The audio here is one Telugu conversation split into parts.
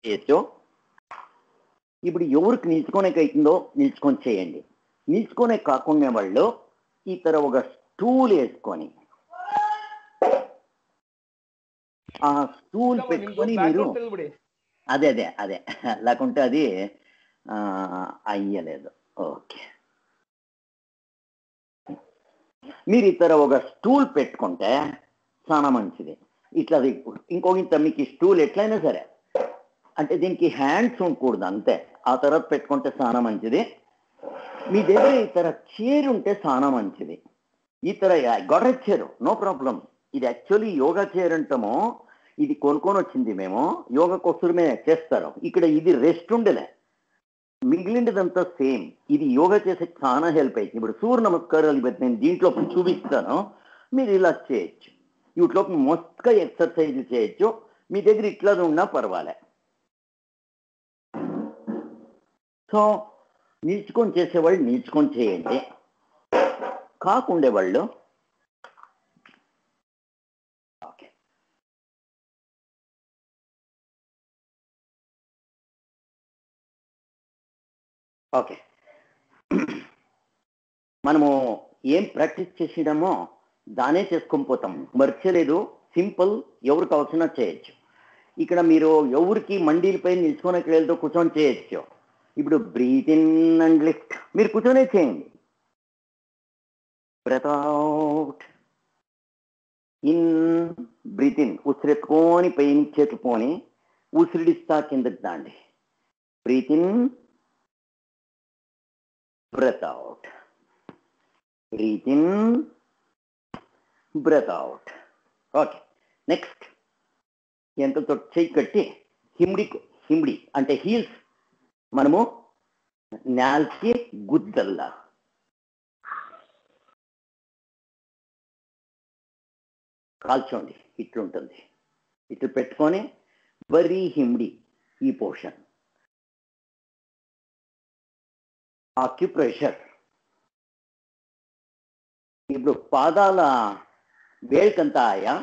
చేయొచ్చు. ఇప్పుడు ఎవరికి నిల్చుకోనే అవుతుందో నిల్చుకొని చేయండి. నిల్చుకునే కాకుండా వాళ్ళు ఈ తర ఒక స్టూల్ వేసుకొని ఆ స్టూల్ పెట్టుకొని మీరు అదే అదే అదే లేకుంటే అది అయ్యలేదు. ఓకే, మీరు ఇతర ఒక స్టూల్ పెట్టుకుంటే చాలా మంచిది. ఇట్లా ఇంకొక మీకు స్టూల్ ఎట్లయినా సరే, అంటే దీనికి హ్యాండ్స్ ఉండకూడదు అంతే. ఆ తర్వాత పెట్టుకుంటే చాలా మంచిది. మీ దగ్గర ఇతర చైర్ ఉంటే చాలా మంచిది. ఇతర గొర్రె చైర్ నో ప్రాబ్లం. ఇది యాక్చువల్లీ యోగా చైర్ అంటాము. ఇది కొనుక్కొని వచ్చింది మేము, యోగా కోసమే చేస్తారు ఇక్కడ. ఇది రెస్ట్ ఉండలే, మిగిలినదంతా సేమ్. ఇది యోగా చేసే చాలా హెల్ప్ అవుతుంది. ఇప్పుడు సూర్య నమస్కారాలు ఇవన్నీ నేను దీంట్లో చూపిస్తాను, మీరు ఇలా చేయొచ్చు. వీటిలో మస్తుగా ఎక్సర్సైజ్ చేయొచ్చు. మీ దగ్గర ఇట్లా ఉన్నా పర్వాలే. సో నిల్చుకొని చేసేవాళ్ళు నిల్చుకొని చేయండి, కాకుండేవాళ్ళు ఓకే. ఓకే, మనము ఏం ప్రాక్టీస్ చేసినామో దానే చేసుకొని పోతాం. మర్చలేదు, సింపుల్. ఎవరికి అవసరం చేయొచ్చు. ఇక్కడ మీరు ఎవరికి మండీలపై నిల్చుకొని వెళ్ళతో కూర్చొని చేయొచ్చు. ఇప్పుడు బ్రీత్ ఇన్ అండ్ లిఫ్ట్ మీరు కూర్చొనే చేయండి. Breath out, in, breathe in, ఉసిరెత్తుకొని పైన చేతులు పోని ఉసిరిడిస్తా కిందకి దాండి. Breathe in, breath out, breathe in, breath out. Okay, next ఎంతతో చేయి కట్టి హిమ్డి అంటే హీల్స్ మనము నేల్కి గుద్దల్లా కాల్చోండి. ఇట్లుంటుంది. ఇట్లు పెట్టుకొని వరీ హిమ్డి ఈ పోర్షన్ ఆక్యుప్రెషర్. ఇప్పుడు పాదాల వేళ్ళకంతా ఆయా.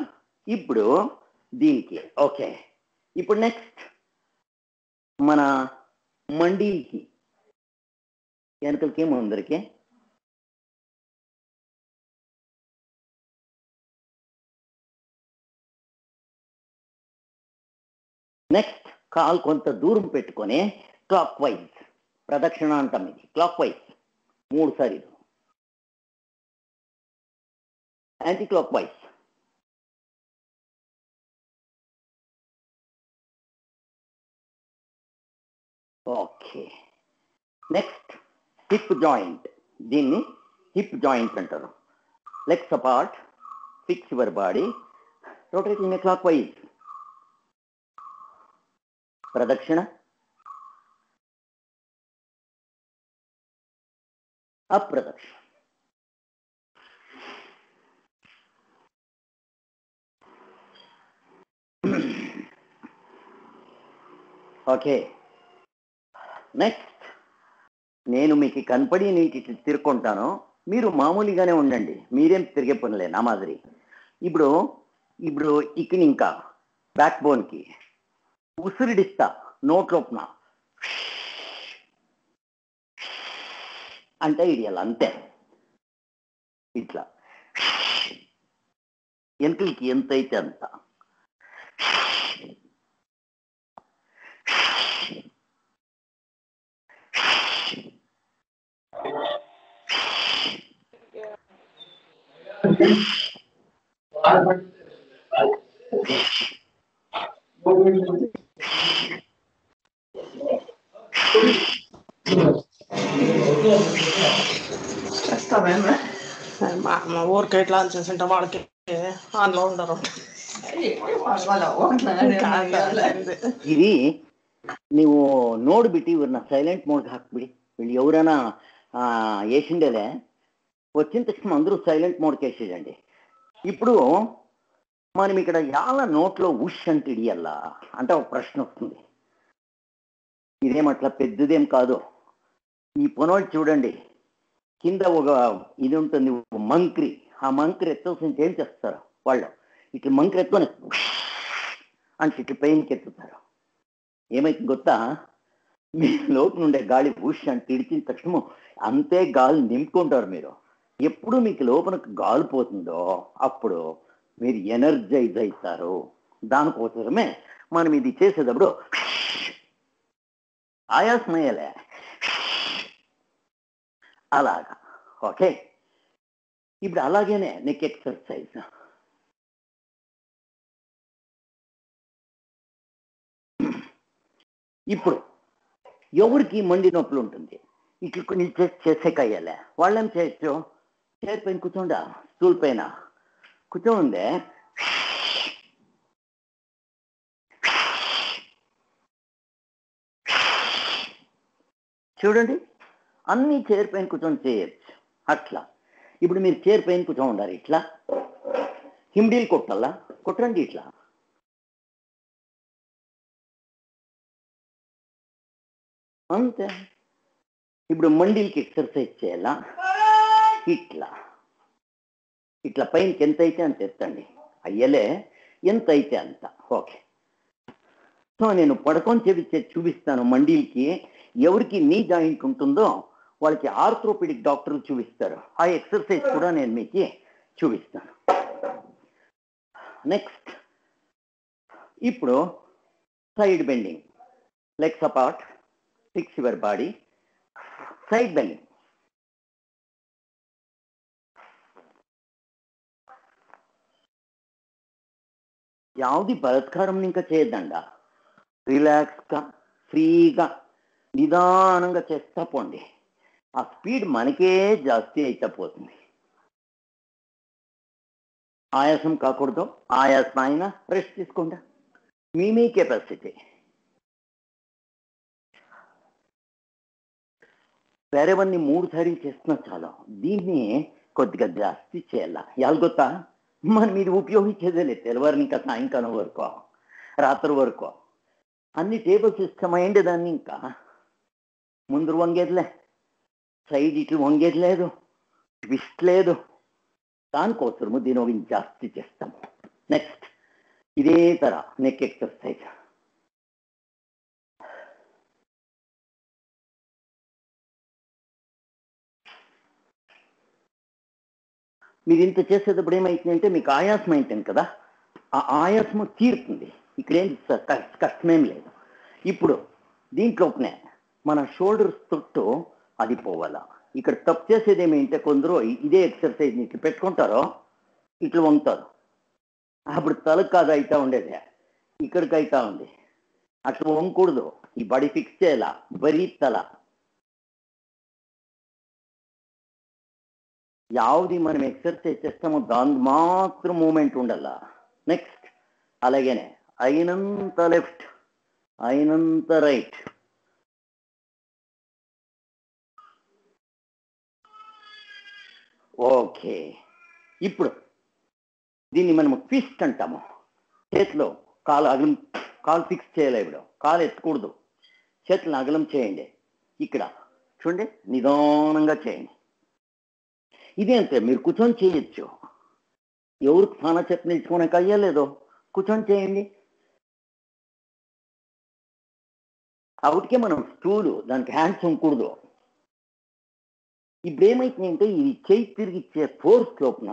ఇప్పుడు దీనికి ఓకే. ఇప్పుడు నెక్స్ట్ మన మండీకి వెనకలకి ముందరికి నెక్స్ట్ కాల్ కొంత దూరం పెట్టుకొని క్లాక్ వైజ్ ప్రదక్షిణ అంటాం. ఇది క్లాక్ వైజ్ 3 సార్లు, anti clock wise. Okay, next hip joint. దీన్ని హిప్ జాయింట్ అంటారు. Legs apart, fix your body, rotating a clock wise. ప్రదక్షిణ, అప్రదక్షిణ. ఓకే, నెక్స్ట్ నేను మీకు కనపడి నీటి తిరుక్కుంటాను. మీరు మామూలుగానే ఉండండి, మీరేం తిరిగే పనిలే నా మాదిరి. ఇప్పుడు ఇప్పుడు ఇక్కడ ఇంకా బ్యాక్ బోన్కి ఉసిరిడిస్తా నోట్లోపున అంటే ఇడియాలి అంతే. ఇట్లా ఎంతకి ఎంత అయితే అంత. మా ఊరికి ఎట్లా చేసింటే వాళ్ళకి ఆన్లో ఉండరు. ఇది ನೀವು ನೋಡ್ಬಿಟ್ಟು ಇವ್ರನ್ನ ಸೈಲೆಂಟ್ ಮೋಡ್ಗೆ ಹಾಕ್ಬಿಡಿ. ಇಲ್ಲಿ ఎవరైనా వేసిండేలే వచ్చిన తక్షణం అందరూ సైలెంట్ మోడ్కి వేసేయండి. ఇప్పుడు మనం ఇక్కడ యాల నోట్లో ఉష్ అంటే ఇడియల్లా అంటే ఒక ప్రశ్న వస్తుంది. ఇదేమట్లా పెద్దదేం కాదు. ఈ పొనోళ్ళు చూడండి, కింద ఒక ఇది ఉంటుంది మంక్రి. ఆ మంక్రి ఎత్తవలసింది ఏం చేస్తారు వాళ్ళు? ఇట్లా మంక్రి ఎత్తుకొని అంటే ఇట్లా పైనకి ఎత్తుతారు. ఏమైతే గొత్తా, మీ లోపల ఉండే గాలి బుష్ అని తిడిచిన తక్షణము అంతే గాలి నింపుకుంటారు మీరు. ఎప్పుడు మీకు లోపల గాలి పోతుందో అప్పుడు మీరు ఎనర్జైజ్ అవుతారు. దానికోసమే మనం ఇది చేసేటప్పుడు ఆయాసమయ్యలే అలాగా. ఓకే, ఇప్పుడు అలాగేనే నెక్ ఎక్సర్సైజ్. ఇప్పుడు ఎవరికి మండి నొప్పులు ఉంటుంది, ఇట్లా కొన్ని చేసే కయ్యాలే, వాళ్ళేం చేయొచ్చు, చైర్ పైన కూర్చోండా, స్టూల్ పైన కూర్చోండే, చూడండి అన్ని చైర్ పైన కూర్చొని చేయొచ్చు అట్లా. ఇప్పుడు మీరు చైర్ పైన కూర్చొని ఉండాలి, ఇట్లా హిండీలు కొట్టాలా, కొట్టండి ఇట్లా. అంతే. ఇప్పుడు మండీలకి ఎక్సర్సైజ్ చేయాలా, ఇట్లా ఇట్లా పైనకి ఎంత అయితే అంత ఎత్తండి, అయ్యలే ఎంత అయితే అంత. ఓకే, సో నేను పడుకొని చూపిస్తాను మండీలకి. ఎవరికి నీ జాయింట్ ఉంటుందో వాళ్ళకి ఆర్థోపెడిక్ డాక్టర్లు చూపిస్తారు. ఆ ఎక్సర్సైజ్ కూడా నేను మీకు చూపిస్తాను. నెక్స్ట్, ఇప్పుడు side bending, legs apart, fix your body, side bending. యావది బలత్కారం ఇంకా చేయొద్దండ, రిలాక్స్గా ఫ్రీగా నిదానంగా చేస్తా పోండి. ఆ స్పీడ్ మనకే జాస్తి అయితే పోతుంది. ఆయాసం కాకూడదు, ఆయాసం అయినా రెస్ట్ తీసుకోండి, మీ కెపాసిటీ. వేరేవన్నీ 3 సార్లు చేస్తున్నా చాలా, దీన్ని కొద్దిగా జాస్తి చేయాల. ఎలాగొత్తా, మనం ఇది ఉపయోగించేదేలే తెల్లవారు ఇంకా సాయంకాలం వరకు, రాత్రి వరకు అన్ని టేబుల్స్ ఇష్టమైంది. దాన్ని ఇంకా ముందు వంగేదిలే, సైడ్ ఇట్లు వంగేది లేదు, ట్విస్ట్ లేదు, దానికోసము దీని జాస్తి చేస్తాము. నెక్స్ట్, ఇదే తర నెక్ ఎక్సర్సైజ్. మీరు ఇంత చేసేటప్పుడు ఏమైతుందంటే మీకు ఆయాసం అవుతుంది కదా, ఆ ఆయాసము తీరుతుంది. ఇక్కడేం కష్టమేం లేదు. ఇప్పుడు దీంట్లోనే మన షోల్డర్స్ చుట్టూ అది పోవాలా. ఇక్కడ తప్పు చేసేది ఏమిటంటే కొందరు ఇదే ఎక్సర్సైజ్ ఇట్లా పెట్టుకుంటారో ఇట్లా వంగుతారు, అప్పుడు తలకు కాదు అవుతా ఉండేది, ఇక్కడికి అవుతా ఉంది. అట్లా వంగకూడదు, ఈ బాడీ ఫిక్స్ చేయాలా, బరీ తల. యావది మనం ఎక్సర్సైజ్ చేస్తామో దాని మాత్రం మూమెంట్ ఉండాల. నెక్స్ట్, అలాగేనే అయినంత లెఫ్ట్, అయినంత రైట్. ఓకే, ఇప్పుడు దీన్ని మనము ట్విస్ట్ అంటాము. చేతిలో కాలు ఫిక్స్ చేయలే, ఇప్పుడు కాలు ఎత్తకూడదు, చేతులను అగలం చేయండి. ఇక్కడ చూడండి, నిదానంగా చేయండి. ఇదే అంతే, మీరు కూర్చొని చేయొచ్చు. ఎవరికి చాలా చేతి నిల్చుకోవడానికి అయ్యలేదో కూర్చొని చేయండి. అవుటికే మనం స్టూలు, దానికి హ్యాండ్స్ ఉండకూడదు. ఇప్పుడు ఏమైతుందంటే ఈ చేయి తిరిగిచ్చే ఫోర్స్ లోపున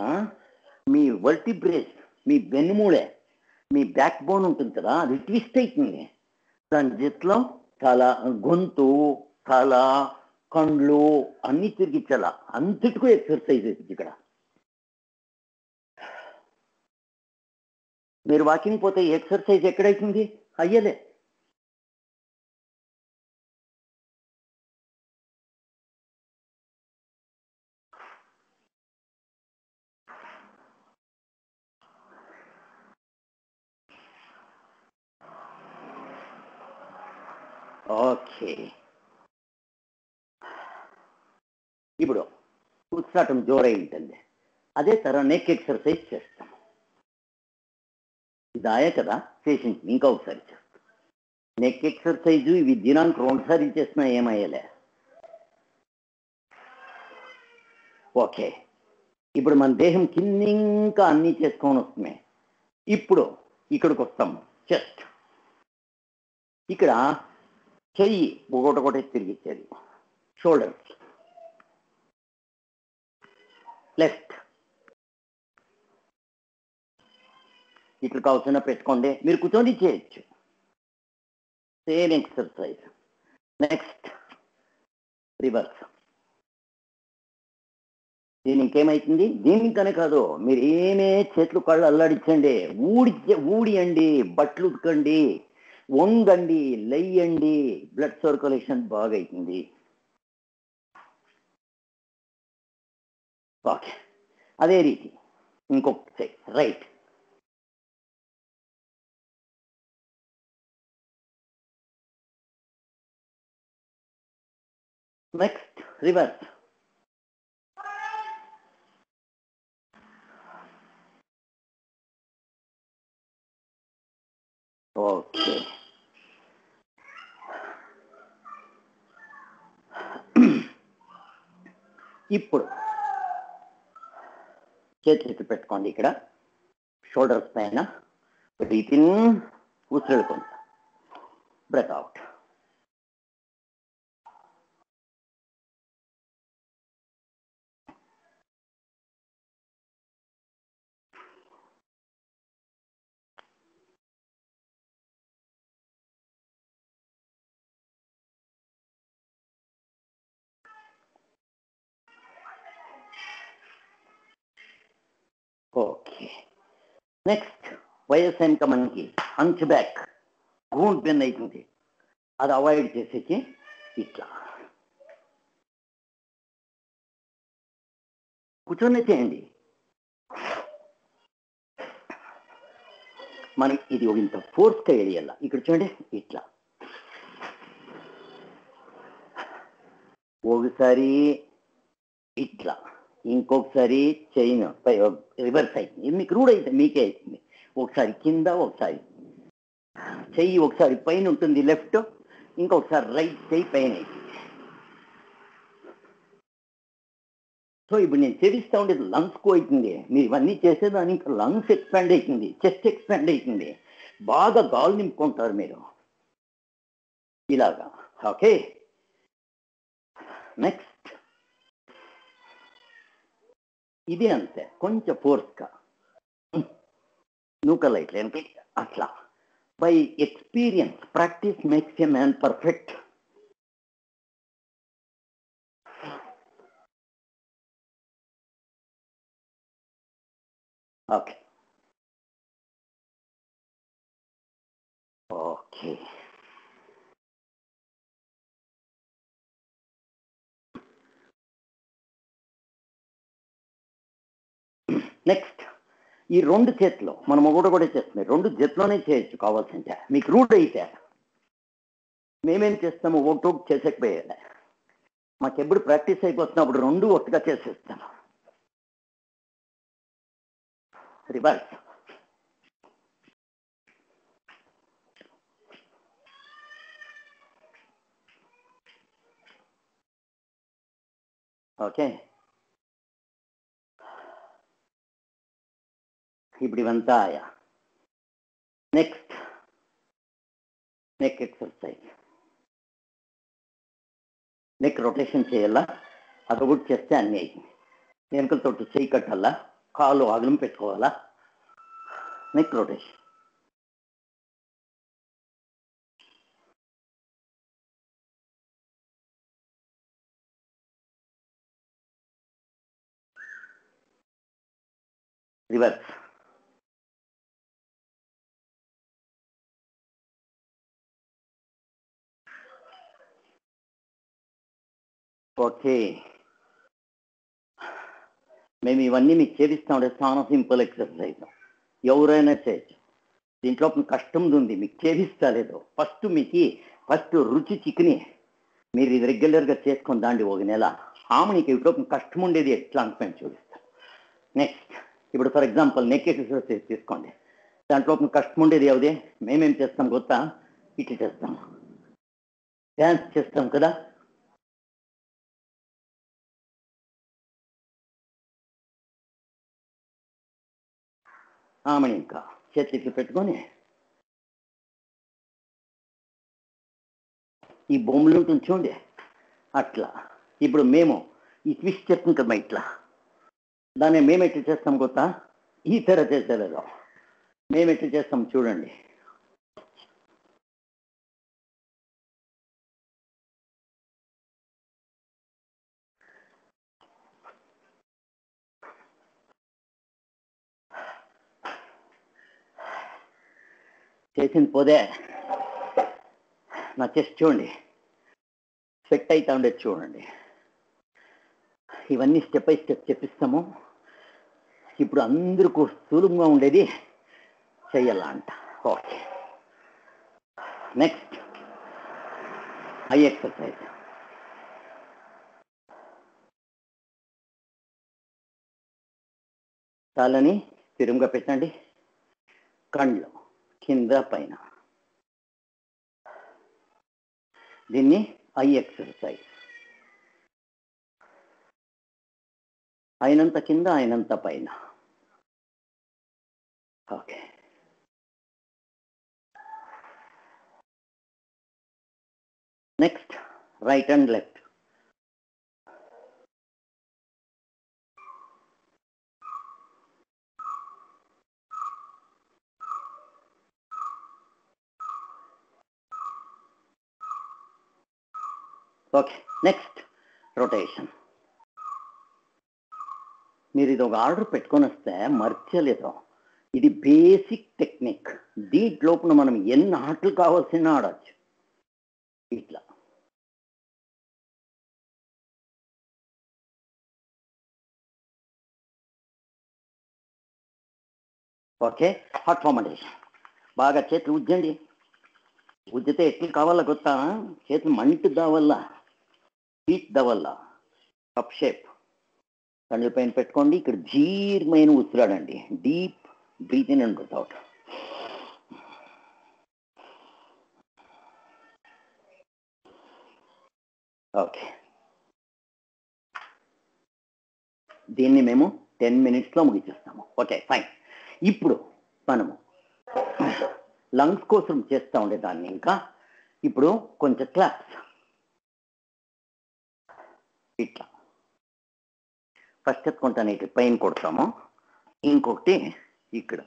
మీ వర్టిబ్రేస్, మీ వెన్నుమూడే, మీ బ్యాక్ బోన్ ఉంటుంది కదా, అది ట్విస్ట్ అవుతుంది. దాని జట్లో తల, గొంతు, తల, కండ్లు అన్ని తిరిగిచ్చాల. అంతటికూ ఎక్సర్సైజ్ అవుతుంది. ఇక్కడ మీరు వాకింగ్ పోతే ఎక్సర్సైజ్ ఎక్కడైతుంది, అయ్యలే. ఓకే, ఇప్పుడు ఉత్సాటం జోరై ఉంటుంది. అదే తర నెక్ ఎక్సర్సైజ్ చేస్తాం. ఇదాయే కదా పేషెంట్, ఇంకా ఒకసారి చేస్తాం. నెక్ ఎక్సర్సైజు ఇవి దినానికి 2 సార్లు చేసినా ఏమయ్యలే. ఓకే, ఇప్పుడు మన దేహం కింద ఇంకా అన్నీ చేసుకొని వస్తున్నాయి. ఇప్పుడు ఇక్కడికి వస్తాం, చెస్ట్. ఇక్కడ చెయ్యి ఒకటి తిరిగిచ్చేది, షోల్డర్స్ లెఫ్ట్ ఇట్లా కావాల్సిన పెట్టుకోండి, మీరు కూర్చొని చేయొచ్చు, సేమ్ ఎక్సర్సైజ్. Next reverse. దీని ఇంకేమైతుంది, దీనికనే కాదు, మీరు ఏమే చేతులు కళ్ళు అల్లాడించండి, ఊడియండి, బట్టలు ఉతకండి, వంగండి, లెయ్యండి, బ్లడ్ సర్క్యులేషన్ బాగా అవుతుంది. ఓకే, అదే రీతి ఇంకొక రైట్. Next reverse. ఓకే, ఇప్పుడు చేతులు పెట్టుకోండి ఇక్కడ షోల్డర్స్ పైన, బ్రీత్ ఇన్, ఊసిరెళ్ళుకోండి, బ్రెత్ అవుట్. ఓకే, నెక్స్ట్ వయస్సు ఇంకా మనకి హంచ్ బ్యాక్, గూంట్ బెన్ అవుతుంది, అది అవాయిడ్ చేసేసి ఇట్లా కూర్చొని చేయండి. మనం ఇది ఒక ఇంత ఫోర్స్గా వేయాల, ఇక్కడ చూడండి ఇట్లా, ఒకసారి ఇట్లా, ఇంకొకసారి చైన్ రివర్స్ అవుతుంది, మీకు రూఢ అవుతుంది, మీకే అవుతుంది. ఒకసారి కింద, ఒకసారి చెయ్యి ఒకసారి పైన ఉంటుంది లెఫ్ట్, ఇంకొకసారి రైట్ చెయ్యి పైన అవుతుంది. సో ఇప్పుడు నేను చేపిస్తూ ఉండేది లంగ్స్కు అవుతుంది, మీరు ఇవన్నీ చేసేదాన్ని ఇంకా లంగ్స్ ఎక్స్పాండ్ అవుతుంది, చెస్ట్ ఎక్స్పాండ్ అవుతుంది, బాగా గాలు నింపుకుంటారు మీరు ఇలాగా. ఓకే, నెక్స్ట్ ఇది అంతే, కొంచెం ఫోర్స్గా నూకల్ ఇట్లా అట్లా. By experience, practice makes a man perfect. Okay okay, next ఈ రెండు చేతిలో మనం ఒకటి చేస్తుంది, రెండు చేతిలోనే చేయొచ్చు కావాల్సింటే, మీకు రూట్ అయితే. మేమేం చేస్తాము, ఒకటి చేసేకపోయాలి, మాకెప్పుడు ప్రాక్టీస్ అయిపోతున్నప్పుడు రెండు ఒట్టుగా చేసేస్తాను. రివర్స్. ఓకే, ఇప్పుడు ఇవంతా ఆయా. Next neck exercise, neck rotation చేయాలా, అదొకటి చేస్తే అన్నీ అయింది. వెనుకలతో చేయి కట్టాలా, కాలు అగలం పెట్టుకోవాలా, నెక్ రొటేషన్. రివర్స్. ఓకే, మేము ఇవన్నీ మీకు చేపిస్తా ఉంటే చాలా సింపుల్ ఎక్సర్సైజ్, ఎవరైనా చేయొచ్చు. దీంట్లో కష్టం ఉంది, మీకు చేపిస్తా లేదు. ఫస్ట్ రుచి చికెని మీరు ఇది రెగ్యులర్గా చేసుకొని దాండి ఒక నెల, ఆమెనికి ఇప్పుడు కష్టం ఉండేది ఎట్లా అనుకుని చూపిస్తాను. నెక్స్ట్ ఇప్పుడు ఫర్ ఎగ్జాంపుల్ నెక్ ఎక్సర్సైజ్ తీసుకోండి, దాంట్లో కష్టం ఉండేది ఎవదే, మేమేం చేస్తాం కొత్త, ఇట్లా చేస్తాం, డ్యాన్స్ చేస్తాం కదా, ఆమెని ఇంకా చేతులు ఇట్లా పెట్టుకొని ఈ బొమ్మలు ఉంటుంది చూడండి అట్లా. ఇప్పుడు మేము ఈ ట్విస్ట్ చేస్తాం కదా ఇట్లా, దాన్ని మేము ఎట్లా చేస్తాం కొత్త ఈ తెర చేసేదో మేము ఎట్లా చేస్తాం చూడండి. చేసింది పోదే, నా చెస్ట్ చూడండి సెట్ అవుతా ఉండేది చూడండి. ఇవన్నీ స్టెప్ బై స్టెప్ చెప్పిస్తాము. ఇప్పుడు అందరికీ సులభంగా ఉండేది చెయ్యాలా అంట. Okay, next I exercise. తలని స్థిరంగా పెట్టండి, కళ్ళు కింద పైన. దీన్ని ఐ ఎక్సర్సైజ్. అయినంత కింద అయినంత పైన. Okay, next right and left. Okay, next rotation. మీరు ఇది ఒక ఆర్డర్ పెట్టుకొని వస్తే మర్చలేదు. ఇది బేసిక్ టెక్నిక్. దీంట్లోపున మనం ఎన్ని ఆటలు కావాల్సిన ఆడచ్చు ఇట్లా. Okay, hot formation. బాగా చేతులు ఉజ్జండి. ఉజ్జితే ఎట్లు కావాలా కొత్త, చేతులు మంటు దావల్లా, హీట్ దావల్లా. Cup shape. కళ్ళు పైన పెట్టుకోండి. ఇక్కడ జీర్మైన ఉసిరాడండి. Deep breathe in and breathe out. Okay, దీన్ని మేము 10 minutesలో ముగించేస్తాము. Okay fine. ఇప్పుడు మనము లంగ్స్ కోసం చేస్తూ ఉండే దాన్ని ఇంకా ఇప్పుడు కొంచెం క్లాప్స్ ఇట్లా ఫస్ట్ ఎత్తుకుంటాను. ఇట్లా పైన కొడతాము, ఇంకొకటి ఇక్కడ.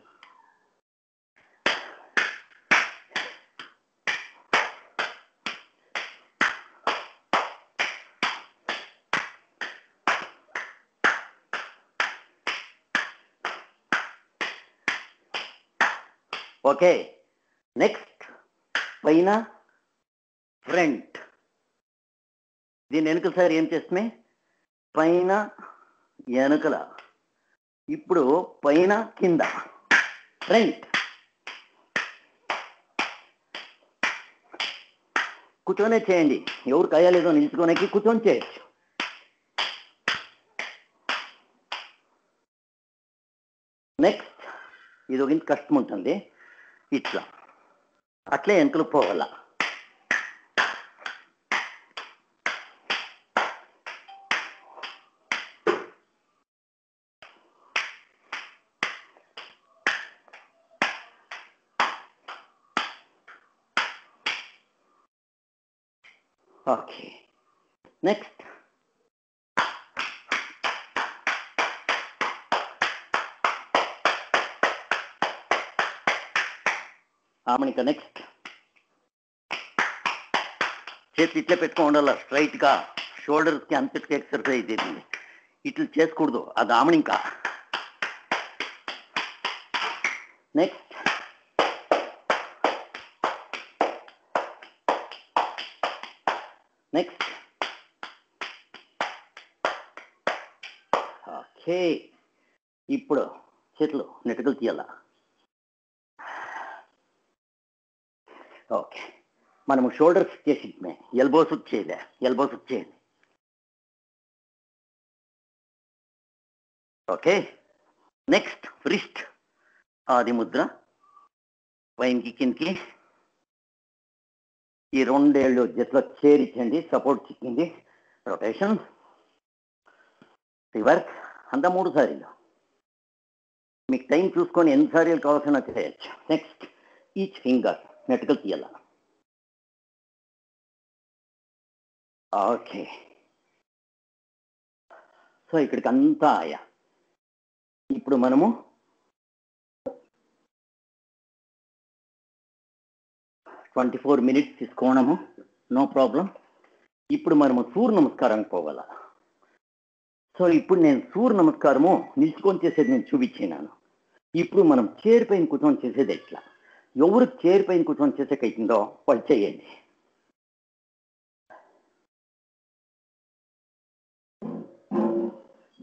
ఓకే, నెక్స్ట్ పైన ఫ్రంట్. దీని వెనుకల సార్ ఏం చేస్తామే, పైన వెనుకల. ఇప్పుడు పైన కింద ఫ్రంట్. కూర్చొనే చేయండి, ఎవరు కాయలేదో నిలుచుకోనికి కూర్చొని చేయొచ్చు. నెక్స్ట్ ఇది ఒక ఇంత కష్టం ఉంటుంది. ఇట్లా అట్లే వెనుకలు పోవాల. Okay, next ఆమెనిక. నెక్స్ట్ చేతులు ఇట్లే పెట్టుకో ఉండాల స్ట్రైట్గా. షోల్డర్స్కి అంతటికి ఎక్సర్సైజ్ అవుతుంది. ఇట్లా చేసుకోకూడదు, అది ఆమెనిక. నెక్స్ట్ నెక్స్ట్ ఓకే, ఇప్పుడు చేతులు నెట్టుకలు తీయాల. ఓకే, మనము షోల్డర్స్ చేసి ఎల్బోస్ చేయలే, ఎల్బోస్ చేయండి. Okay, next wrist. ఆది ముద్ర పైనకి కిందకి. ఈ రెండేళ్ళు జట్లో చేరించండి, సపోర్ట్ చిక్కింది. రొటేషన్, రివర్స్, అంతా 3 సార్లు. మీకు టైం చూసుకొని ఎన్ని సార్లు కావాల్సిన చేయొచ్చు. నెక్స్ట్ ఈచ్ ఫింగర్ నెట్టుకలు తీయాల. ఓకే. సో ఇక్కడికి అంతా ఆయా. ఇప్పుడు మనము 24 minutes తీసుకోవడము, నో ప్రాబ్లం. ఇప్పుడు మనము సూర్య నమస్కారం పోవాల. సో ఇప్పుడు నేను సూర్య నమస్కారము నిల్చుకొని చేసేది నేను చూపించినాను. ఇప్పుడు మనం చైర్ పైన కూర్చొని చేసేది ఎట్లా? ఎవరు చైర్ పైన కూర్చొని చేసేకైతుందో వాళ్ళు చేయండి.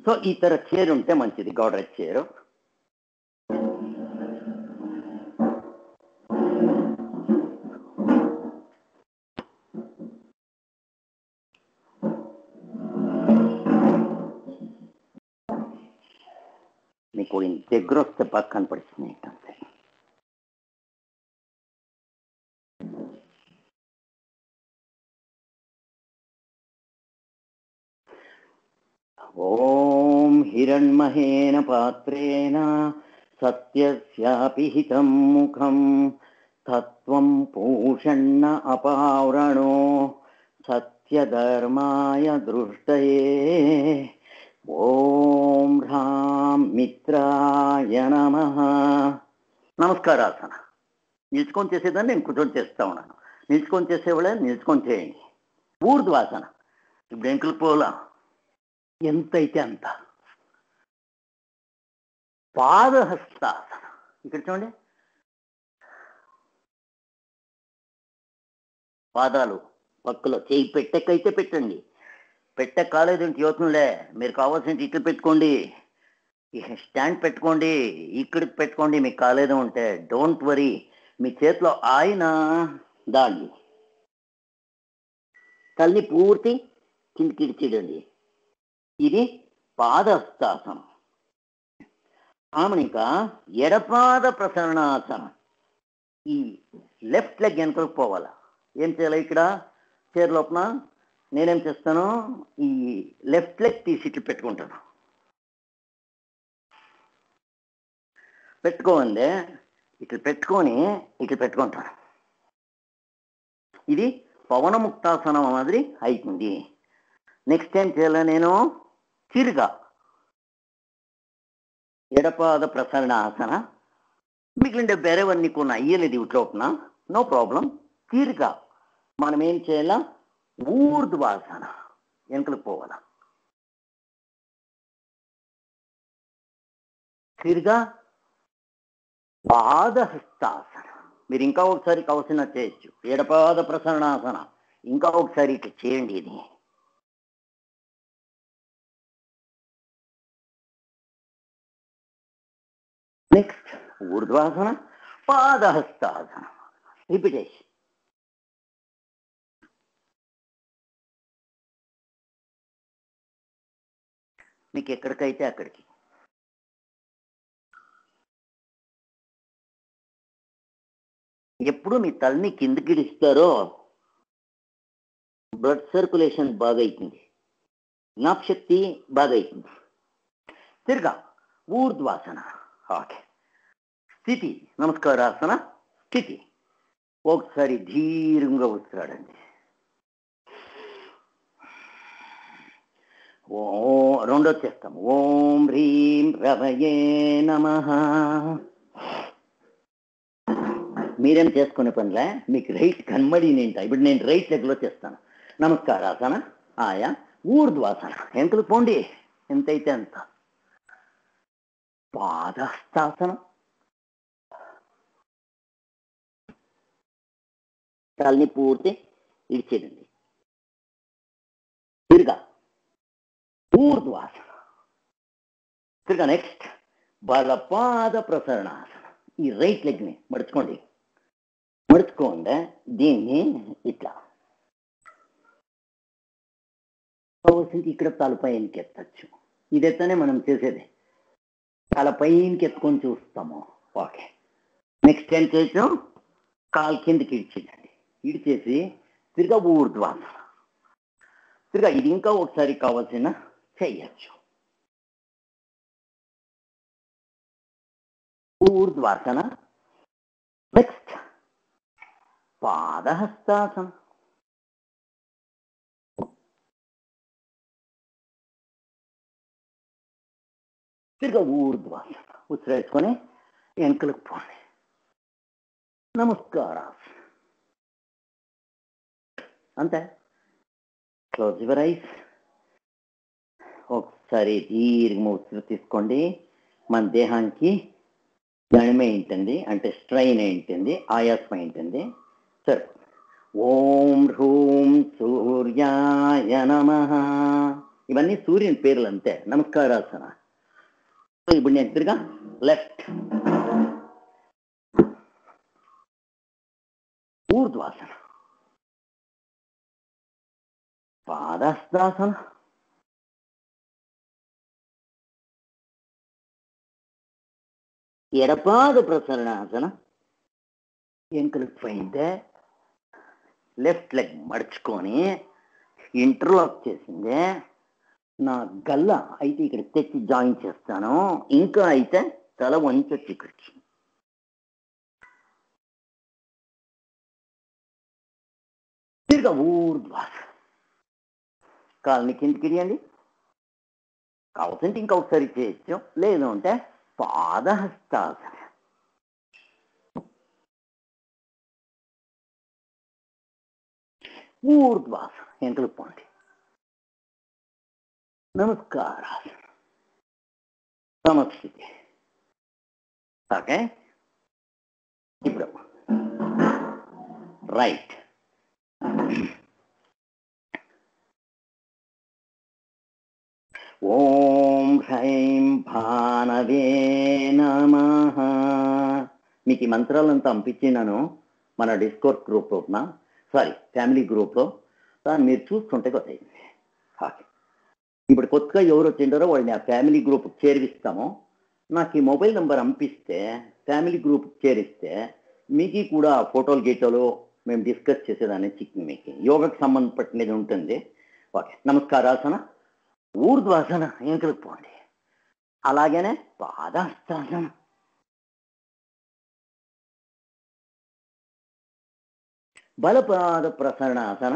సో ఈ తర చైర్ ఉంటే మంచిది, గౌడ్రెడ్ చైర్. మీకు దగ్గర వస్తే బాగా కనపడుతుంది అంతే. ఓం హిరణ్మహేన పాత్రేణ సత్యస్యాపి హితం ముఖం తత్వం పూషన్న అపౌరణో సత్యధర్మాయ దృష్టయే. ఓం హ్రాం మిత్రాయ నమః. నమస్కారాసన. నిల్చుకొని చేసేదాన్ని నేను కూర్చొని చేస్తా ఉన్నాను. నిల్చుకొని చేసేవాళ్ళే నిల్చుకొని చేయండి. ఊర్ధ్వాసన. ఇప్పుడు ఎంకులు పోలా ఎంతైతే అంత. పాదహస్తాసన. ఇక్కడ చూడండి, పాదాలు పక్కలో చేయి పెట్టెకైతే పెట్టండి. పెట్టె కాలేదంటే యోచనలే, మీరు కావాల్సింది ఇక్కడ పెట్టుకోండి, స్టాండ్ పెట్టుకోండి, ఇక్కడికి పెట్టుకోండి. మీకు కాలేదు ఉంటే డోంట్ వరీ. మీ చేతిలో ఆయన దాన్ని తల్లి పూర్తి కిందికి ఇడిచిడండి. ఇది పాదహస్తాసనం. ఆమె ఇంకా ఎడపాద ప్రసరణాసనం. ఈ లెఫ్ట్ లెగ్ వెనకకు పోవాలా. ఏం చేయాలి? ఇక్కడ చైర్ లోపల నేనేం చేస్తాను, ఈ లెఫ్ట్ లెగ్ తీసి ఇట్లు పెట్టుకుంటాను. పెట్టుకోండి, ఇట్లు పెట్టుకొని ఇట్లు పెట్టుకుంటాను. ఇది పవనముక్తాసనం మాదిరి అవుతుంది. నెక్స్ట్ ఏం చేయాలి? నేను తిరుగా ఎడపాద ప్రసరణ ఆసన. మిగిలిన ಬೇರೆవన్నీ కొన్ని అయ్యలేదు ఇట్లోపన, నో ప్రాబ్లం. తిరుగా మనం ఏం చేయాలా? ఊర్ధ్వాసన. వెనకలకు పోవాలా. తిరుగా పాదహస్తాసన. మీరు ఇంకా ఒకసారి కావాల్సిన చేయొచ్చు. ఎడపాద ప్రసరణాసన ఇంకా ఒకసారి ఇట్లా చేయండి. ఇది నెక్స్ట్ ఊర్ధ్వాసన, పాదహస్తాసన. రిపిటేషన్. మీకు ఎక్కడికైతే అక్కడికి. ఎప్పుడు మీ తలని కిందికి ఇస్తారో బ్లడ్ సర్క్యులేషన్ బాగా అవుతుంది, జ్ఞాపశక్తి బాగా అవుతుంది. తిరగా ఊర్ధ్వాసన. ఓకే. స్థితి నమస్కారాసన. స్థితి ఒకసారి ధీరంగా వస్తాడండి. ఓ రెండో చేస్తాం. ఓం హ్రీం రవయే నమః. మీరేం చేసుకునే పనిలే, మీకు రైట్ కనబడి నింటా. ఇప్పుడు నేను రైట్ లెగ్లో చేస్తాను. నమస్కారాసన, ఆయా ఊర్ధ్వాసన. ఎంతలు పోండి, ఎంతైతే అంత. పాదహస్తాసనం. తలని పూర్తి ఇడిచేదండి. తిరుగా ఊర్ధ్వాసన. తిరుగా నెక్స్ట్ బలపాద ప్రసరణాసన. ఈ రైట్ లెగ్ని మడుచుకోండి. మడుచుకోండి దీన్ని ఇట్లా కావాల్సింది ఇక్కడ తలపైనకి ఎత్తచ్చు. ఇదెత్తనే మనం చేసేది, తలపైనకి ఎత్తుకొని చూస్తాము. ఓకే. నెక్స్ట్ ఏం చేయొచ్చు? కాలు కిందకి ఇడిచేయండి. ఇడిచేసి తిరిగా ఊర్ధ్వాసన. తిరిగా ఇది ఇంకా ఒకసారి కావాల్సిన చెయ్యొచ్చు. ఊర్ధ్వాసన. నెక్స్ట్ పాదహస్తాసన. తిరిగి ఊర్ధ్వాసన. ఉసిరేసుకొని వెనకలకు పోండి. నమస్కారం. అంతే. Close your eyes. ఒకసారి దీర్ఘంగా ఉసిరి తీసుకోండి. మన దేహానికి దణిమ ఏంటండి, అంటే స్ట్రైన్ ఏంటండి, ఆయాసం ఏంటండి. సరే. ఓం హ్రూం సూర్యాయ నమః. ఇవన్నీ సూర్యుని పేర్లు అంతే. నమస్కారాసన. ఇప్పుడు నేను తిరిగా లెఫ్ట్ ఊర్ధ్వాసన, పాదహస్తాసన, ఎడపాద ప్రసరణాసన. ఎంకలకు పోయిందే లెఫ్ట్ లెగ్ మడుచుకొని ఇంటర్లాక్ చేసిందే. నా గల్ల అయితే ఇక్కడ తెచ్చి జాయిన్ చేస్తాను. ఇంకా అయితే తల వంచొచ్చు ఇక్కడికి. తిరిగా ఊర్ధ్వాసన. కాళ్ళని కిందికి ఇడియండి. కావాల్సింటే ఇంకొకసారి చేయొచ్చు, లేదు అంటే పాదహస్తాసన. ఊర్ధ్వాసన. వెనకలు పోండి. నమస్కారాసన. సమస్థితి. ఓకే. ఇప్పుడు రైట్. ఓం హ్రైం భానవే నమః. మీకు ఈ మంత్రాలంతా పంపించినాను మన డిస్కోర్స్ గ్రూప్లో, ఫ్యామిలీ గ్రూప్లో. దాన్ని మీరు చూస్తుంటే కొత్తయింది. ఓకే. ఇప్పుడు కొత్తగా ఎవరు వచ్చిండారో వాళ్ళని ఆ ఫ్యామిలీ గ్రూప్ చేర్పిస్తాము. నాకు ఈ మొబైల్ నెంబర్ పంపిస్తే ఫ్యామిలీ గ్రూప్ చేరిస్తే మీకు కూడా ఫోటోలు గీటోలు మేము డిస్కస్ చేసేదాన్ని చిక్కి మీకు యోగకు సంబంధపట్టినది ఉంటుంది. ఓకే. నమస్కారాసన. ఊర్ధ్వాసన. వెనకలకు పోండి. అలాగనే పాదహస్తాసన. బలపాద ప్రసరణాసన.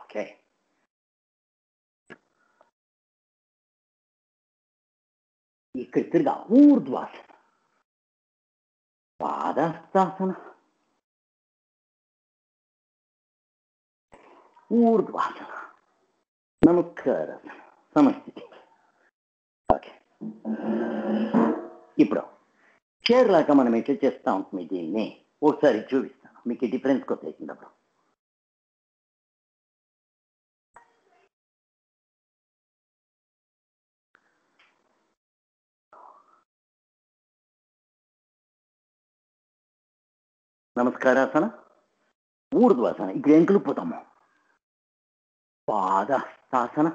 ఓకే. ఇక్కడ తిరిగా ఊర్ధ్వాసన, పాదహస్తాసన, ఊర్ధ్వాసన, నమస్కారాసన, సమస్థితి. ఓకే. ఇప్పుడు చేరలాక మనం ఎట్లా చేస్తా ఉంటుంది దీన్ని ఒకసారి చూపిస్తాను మీకు. డిఫరెన్స్ కొత్త అవుతున్నప్పుడు నమస్కారాసన, ఊర్ధ్వాసన. ఇక్కడ ఎంకలు పోతాము. పాదహస్తాసన,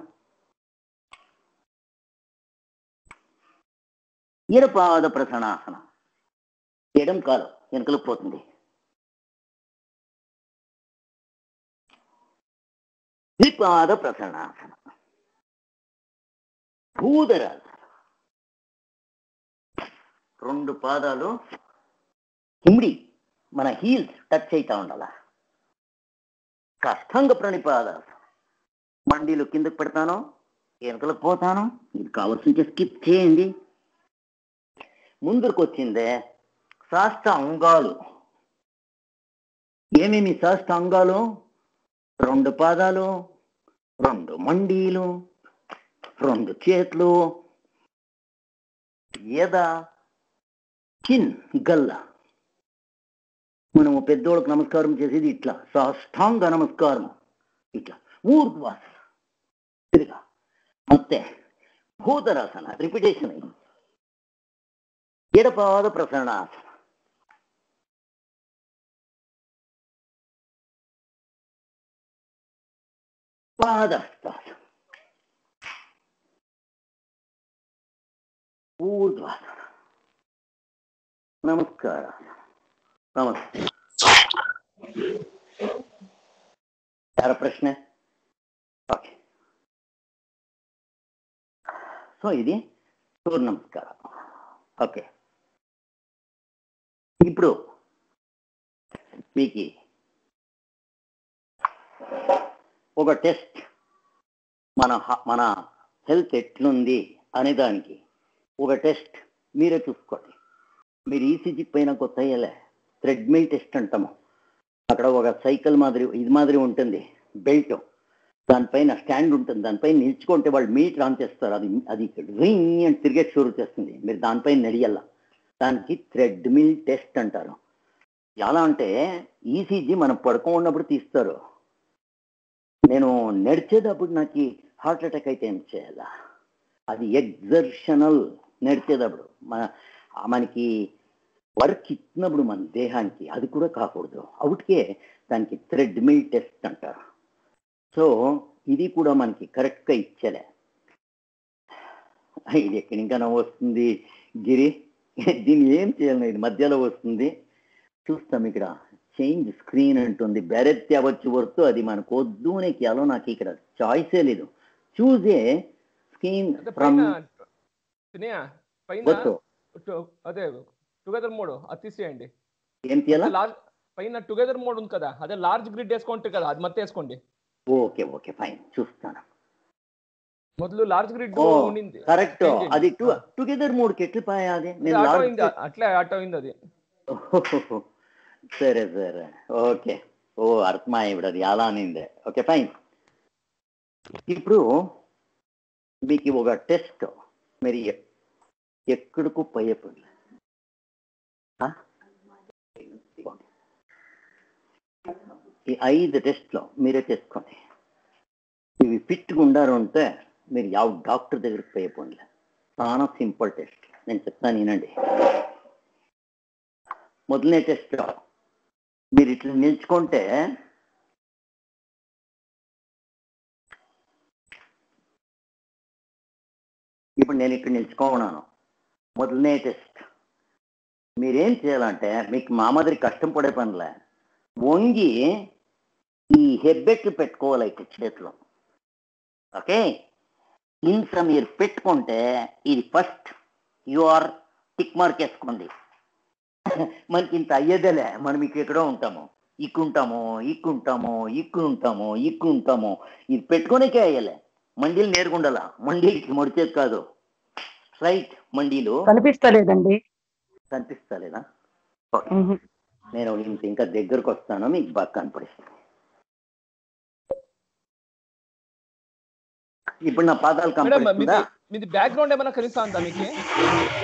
ఎడపాద ప్రసరణాసన. ఎడం కాలు వెనకలకు పోతుంది. ద్విపాద ప్రసరణాసన. భూధరాసన. 2 పాదాలు కిమిడి మన హీల్స్ టచ్ అవుతా ఉండాల. కష్టంగా ప్రణిపాదాసన. మండీలు కిందకు పెడతాను, వెనకలకు పోతాను. ఇది కావాల్సింటే స్కిప్ చేయండి. ముందుకు వచ్చిందే సాష్టాంగాలు. ఏమేమి సాష్టాంగాలు? 2 పాదాలు, 2 మండీలు, 2 చేతులు, ఎద, చిన్, గల్ల. మనము పెద్దోళ్ళకు నమస్కారం చేసేది ఇట్లా, సాష్టాంగ నమస్కారం. ఇట్లా ఊర్ధ్వాసన. తిరిగా ಮತ್ತೆ భూధరాసన. రిపిటేషన్ అయింది. ఎడపాద ప్రసరణాసన. పాదహస్తాసన. ఊర్ధ్వాసన. నమస్కారాసన. నమస్తే. ಯಾರ ಪ್ರಶ್ನೆ? ಓಕೆ. సో ఇది సూర్య నమస్కారం. ఓకే. ఇప్పుడు మీకు ఒక టెస్ట్ మన హెల్త్ ఎట్లుంది అనే దానికి ఒక టెస్ట్ మీరే చూసుకోండి. మీరు ఈసీజీ పైన కొత్త అయ్యలే థ్రెడ్మిల్ టెస్ట్ అంటాము. అక్కడ ఒక సైకిల్ మాదిరి ఇది మాదిరి ఉంటుంది, బెల్ట్, దానిపైన స్టాండ్ ఉంటుంది, దానిపైన నిల్చుకుంటే వాళ్ళు మీటర్ ఆన్ చేస్తారు, అది అది రింగ్ అని తిరిగే షురు చేస్తుంది, మీరు దానిపైన నడియాల. దానికి థ్రెడ్మిల్ టెస్ట్ అంటారు. ఎలా అంటే ఈసీజీ మనం పడుకోన్నప్పుడు తీస్తారు. నేను నడిచేటప్పుడు నాకు హార్ట్ అటాక్ అయితే ఏం చేయాలా? అది ఎగ్జర్షనల్. నడిచేటప్పుడు మనకి వర్క్ ఇచ్చినప్పుడు మన దేహానికి అది కూడా కాకూడదు. అవుట్కే దానికి థ్రెడ్మిల్ టెస్ట్ అంటారు. సో ఇది కూడా మనకి కరెక్ట్గా ఇచ్చలే. ఇది ఎక్కడి ఇంకా వస్తుంది గిరి, దీన్ని ఏం చేయాలి? ఇది మధ్యలో వస్తుంది, చూస్తాం ఇక్కడ చేంజ్ స్క్రీన్ అంటుంది. బెరెత్తి అవ్వచ్చు వరకు అది మనకు వద్దు నెక్కియాలో. నాకు ఇక్కడ చాయిసే లేదు. చూసే స్క్రీన్ ఫ్రమ్ అదే టుగెదర్ మోడ్ అది తీసేయండి. ఏం చేయాలి? పైన టుగెదర్ మోడ్ ఉంది కదా, అదే లార్జ్ గ్రిడ్ వేసుకోండి కదా, అది మొత్తం వేసుకోండి. ఓకే ఓకే ఫైన్, చూస్తాను. మొదలు లార్జ్ గ్రిడ్ ఉండింది కరెక్ట్. అది టుగెదర్ మోడ్ కి ఎట్లిపోయా? అది అట్లే ఆటో అయింది అది. సరే సరే ఓకే. ఓ అర్థమా ఇప్పుడు అది ఎలా అనిందే. Okay fine. ఇప్పుడు మీకు ఒక టెస్ట్, మీరు ఎక్కడికి పోయేప్పుడు ఈ 5 టెస్ట్లో మీరే చేసుకోండి. ఇవి ఫిట్గా ఉండారు అంటే మీరు ಯಾವ డాక్టర్ దగ్గరికి పోయిపోండి. చాలా సింపుల్ టెస్ట్, నేను చెప్తాను వినండి. మొదలనే టెస్ట్, మీరు ఇట్లా నిల్చుకుంటే ఇప్పుడు నేను ఇక్కడ నిల్చుకోన్నాను. మొదలనే టెస్ట్ మీరేం చేయాలంటే, మీకు మా మాదిరి కష్టం పడే పనిలే, వంగి ఈ హెబ్బెట్లు పెట్టుకోవాలి ఇట్లా చేతిలో. ఓకే, ఇంత మీరు పెట్టుకుంటే ఇది ఫస్ట్ యూఆర్ టిక్ మార్క్ వేసుకోండి. మనకి ఇంత అయ్యేదేలే, మనం ఎక్కడో ఉంటాము, ఇక్కుంటాము ఇక్కుంటాము ఇక్కుంటాము ఇక్కుంటాము. ఇది పెట్టుకోనికే అయ్యలే. మండీలు నేర్చుకుండాల, మండీలకి మొడిచేది కాదు, స్ట్రైట్ మండీలు. కనిపిస్తలేదండి. కనిపిస్తలేదా? నేను ఇంకా దగ్గరకు వస్తాను, మీకు బాగా కనపడిస్తాను. ఇప్పుడు నా పాదాలు కనపడుతుందా? మీది బ్యాక్గ్రౌండ్ ఏమైనా కనిపిస్తుందా మీకు?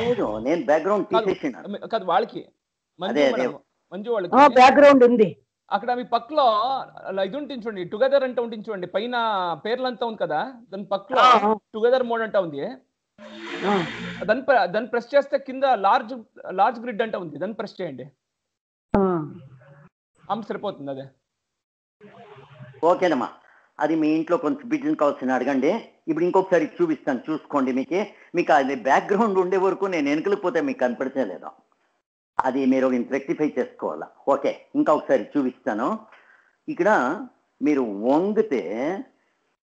లేదు, నేను బ్యాక్గ్రౌండ్ తీసేసాను. కాదు వాళ్ళకి, మంజు వాళ్ళకి బ్యాక్గ్రౌండ్ ఉంది. అక్కడ మీ పక్కలో ఇది ఉంటుంది చూడండి, టుగెదర్ అంటే ఉంటుంది చూడండి, పైన పేర్లంతా ఉంది కదా, దాని పక్కలో టుగెదర్ మోడ్ అంటా ఉంది. దాన్ని ప్రెస్ చేస్తే కింద లార్జ్ గ్రిడ్ అంటా ఉంది, దాన్ని ప్రెస్ చేయండి. సరిపోతుంది అదే. ఓకేనమ్మా, అది మీ ఇంట్లో కొంచెం బిజినెస్ కావాల్సిన అడగండి. ఇప్పుడు ఇంకొకసారి చూపిస్తాను, చూసుకోండి. మీకు అది బ్యాక్గ్రౌండ్ ఉండే వరకు నేను వెనుకలిపోతే మీకు కనపడితే లేదు, అది మీరు రెక్టిఫై చేసుకోవాలా. ఓకే, ఇంకా ఒకసారి చూపిస్తాను. ఇక్కడ మీరు వంగితే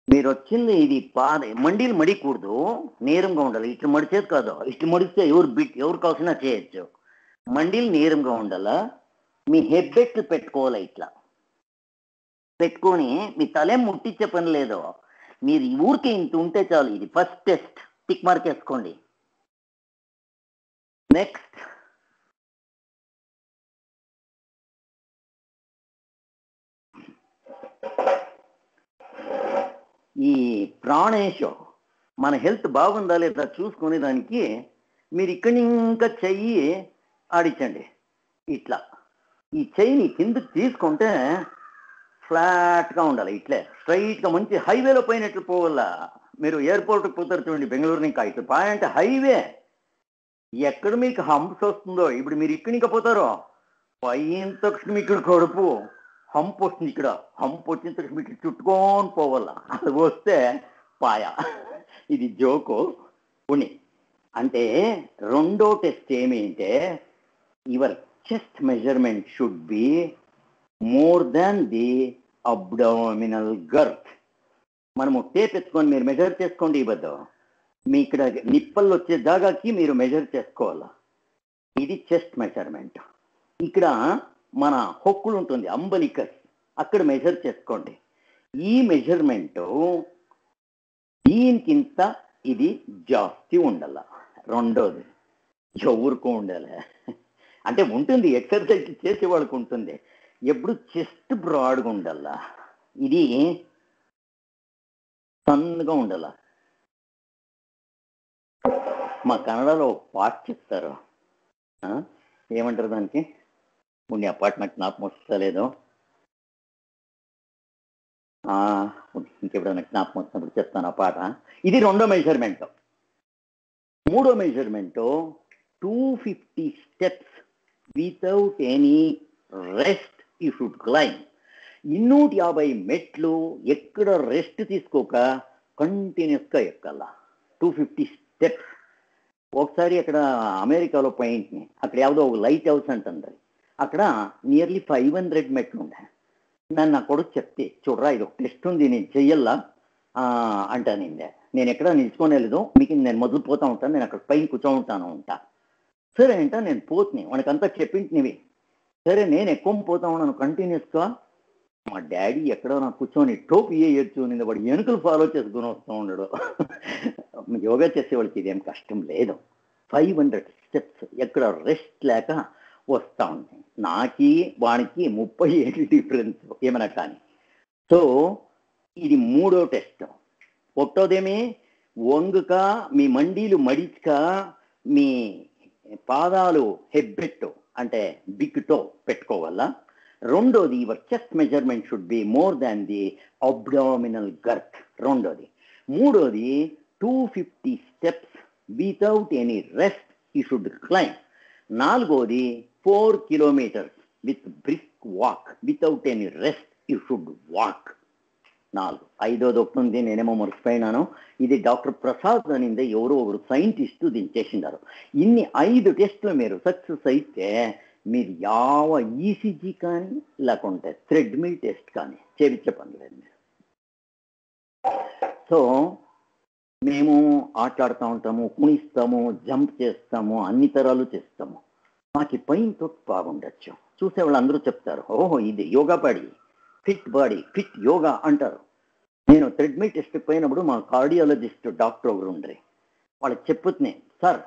మీరు వచ్చింది ఇది మండీలు మడికూడదు, నేరంగా ఉండాలి. ఇట్లా మడిచేది కాదు, ఇట్లా మడిస్తే ఎవరు కావాల్సినా చేయొచ్చు. మండీలు నేరంగా ఉండాలా. మీ హెబ్బెట్లు పెట్టుకోవాలి, ఇట్లా పెట్టుకొని మీ తలే ముట్టించే పని లేదు, మీరు ఊరికే ఇంత ఉంటే చాలు. ఇది ఫస్ట్ టెస్ట్, టిక్ మార్క్ వేసుకోండి. నెక్స్ట్, ఈ ప్రాణేశో మన హెల్త్ బాగుందా లేదా చూసుకునే దానికి మీరు ఇక్కడి ఇంకా చెయ్యి ఆడించండి. ఇట్లా ఈ చెయ్యిని కిందకి తీసుకుంటే ఫ్లాట్గా ఉండాలి, ఇట్లే స్ట్రైట్గా మంచి హైవేలో పోయినట్లు పోవాలా. మీరు ఎయిర్పోర్ట్కి పోతారు చూడండి బెంగళూరు ఇంకా, ఇట్లా పాయంటే హైవే. ఎక్కడ మీకు హంప్స్ వస్తుందో, ఇప్పుడు మీరు ఇక్కడి ఇంకా పోతారో పైన తక్షణం ఇక్కడ కడుపు హంప్ వస్తుంది, ఇక్కడ హంప్ వచ్చిన తక్షణం ఇక్కడ చుట్టుకొని పోవాలా. అది వస్తే పాయ. ఇది జోకు ఉని. అంటే రెండో టెస్ట్ ఏమి అంటే, your chest measurement should be more than the abdominal girth. మనము టేప్ ఎత్తుకొని మీరు మెజర్ చేసుకోండి. ఇవ్వద్దు, మీ ఇక్కడ నిప్పలు వచ్చే జాగాకి మీరు మెజర్ చేసుకోవాలా. ఇది చెస్ట్ మెజర్మెంట్. ఇక్కడ మన హొక్కులు ఉంటుంది, అంబలికస్, అక్కడ మెజర్ చేసుకోండి. ఈ మెజర్మెంట్ దీనికింత ఇది జాస్తి ఉండాల. రెండోది ఎవరికో ఉండాలి, అంటే ఉంటుంది, ఎక్సర్సైజ్ చేసే వాళ్ళకి ఉంటుంది. ఎప్పుడు చెస్ట్ బ్రాడ్గా ఉండాల, ఇది సన్నగా ఉండాల. మా కన్నడలో పాట చెప్తారు, ఏమంటారు దానికి, ఉండి అపార్ట్మెంట్ నాకు వస్తలేదు, ఇంకెప్పుడైనా జ్ఞాపకం వచ్చినప్పుడు చెప్తాను ఆ పాట. ఇది రెండో మెజర్మెంట్. మూడో measurement 250 steps without any rest you should claim. 250 మెట్లు ఎక్కడ రెస్ట్ తీసుకోక కంటిన్యూస్గా ఎక్కాల. 250 స్టెప్స్. ఒకసారి అక్కడ అమెరికాలో పాయింట్ని, అక్కడ ಯಾವುದೋ ఒక లైట్ హౌస్ అంటుంది, అక్కడ నియర్లీ 500 మెట్లు ఉంటాయి. నన్ను నా కొడుకు చెప్తే, చూడరా ఇది ఒక టెస్ట్ ఉంది, నేను చెయ్యాలా అంటానిందే. నేను ఎక్కడ నిల్చుకొని వెళ్ళదు, మీకు నేను మొదలు పోతా ఉంటాను, నేను అక్కడ పైన కూర్చోంటాను ఉంటా. సరే అంట, నేను పోతుని వానికంతా చెప్పింటినివి. సరే నేను ఎక్కువ పోతా ఉన్నాను కంటిన్యూస్గా. మా డాడీ ఎక్కడో నాకు కూర్చొని టోపీ వేయొచ్చు, వాడు ఎనుకలు ఫాలో చేసుకుని వస్తూ ఉన్నాడు. యోగా చేసేవాళ్ళకి ఇదేం కష్టం లేదు. 500 స్టెప్స్ ఎక్కడ రెస్ట్ లేక వస్తూ ఉంటాయి. నాకి వానికి 30 ఏళ్ళ డిఫరెన్స్ ఏమైనా కానీ. సో ఇది మూడో టెస్ట్. ఒకటోదేమి వంగుక మీ మండీలు మడిచుక మీ పాదాలు హెబ్బెట్టు అంటే బిగ్ టో పెట్టుకోవాలా. రెండోది your chest measurement should be more than the abdominal girth. రెండోది. మూడోది 250 steps without any rest you should claim. నాలుగోది 4 kilometres with brisk walk without any rest you should walk. 4. ఐదోది ఒకటి నేనేమో మర్చిపోయినాను. ఇది డాక్టర్ ప్రసాద్ అనిందే, ఎవరో ఒకరు సైంటిస్టు దీన్ని చేసిండారు. ఇన్ని 5 టెస్టులు మీరు సక్సెస్ అయితే మీరు యావ ఈసీజీ కానీ లేకుంటే థ్రెడ్మిల్ టెస్ట్ కానీ చేయించే పని లేదు మీరు. సో మేము ఆటలాడుతూ ఉంటాము, కుణిస్తాము, జంప్ చేస్తాము, అన్ని తరాలు చేస్తాము. మాకు పైనతో బాగుండొచ్చు. చూసే వాళ్ళందరూ చెప్తారు, ఓహో ఇది yoga body, fit body, fit yoga అంటారు. నేను థ్రెడ్మిల్ టెస్ట్ పోయినప్పుడు మా కార్డియాలజిస్ట్ డాక్టర్ ఒకరు ఉండరు, వాళ్ళకి చెప్పుతున్నాయి, సార్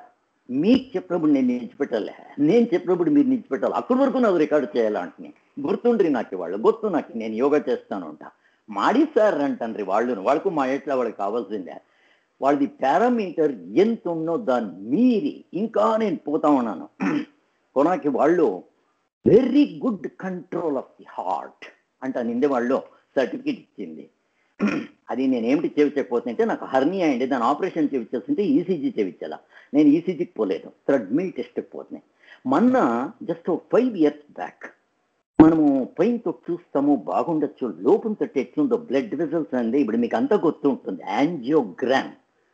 మీకు చెప్పినప్పుడు నేను నిలిచిపెట్టాలి, నేను చెప్పినప్పుడు మీరు నిలిచిపెట్టాలి, అక్కడి వరకు నాకు రికార్డు చేయాలంటే గుర్తుండ్రి నాకు, వాళ్ళు గుర్తు నాకు, నేను యోగా చేస్తాను అంట. మాడి సార్ అంటాన్రి వాళ్ళకు మా ఎట్లా వాళ్ళకి కావాల్సిందే. వాళ్ళది పారామీటర్ ఎంత ఉన్నో దాన్ని మీరి ఇంకా నేను పోతా ఉన్నాను. కొనాకి వాళ్ళు very good control of the heart అంట నిండే వాళ్ళు సర్టిఫికేట్ ఇచ్చింది. అది నేనేమిటి చేయించకపోతుంటే నాకు హర్నియా అయింది, దాని ఆపరేషన్ చేయించాల్సింటే ఈసీజీ చేయించాలా. నేను ఈసీజీకి పోలేదు, థ్రెడ్మిల్ టెస్ట్కి పోతున్నాయి. మొన్న జస్ట్ 5 years బ్యాక్ మనము పైనతో చూస్తాము, బాగుండొచ్చు, లోపం తట్టు ఎట్లుందో బ్లడ్ వెజల్స్ అండి, ఇప్పుడు మీకు అంతా గుర్తుంటుంది, యాంజియోగ్రామ్.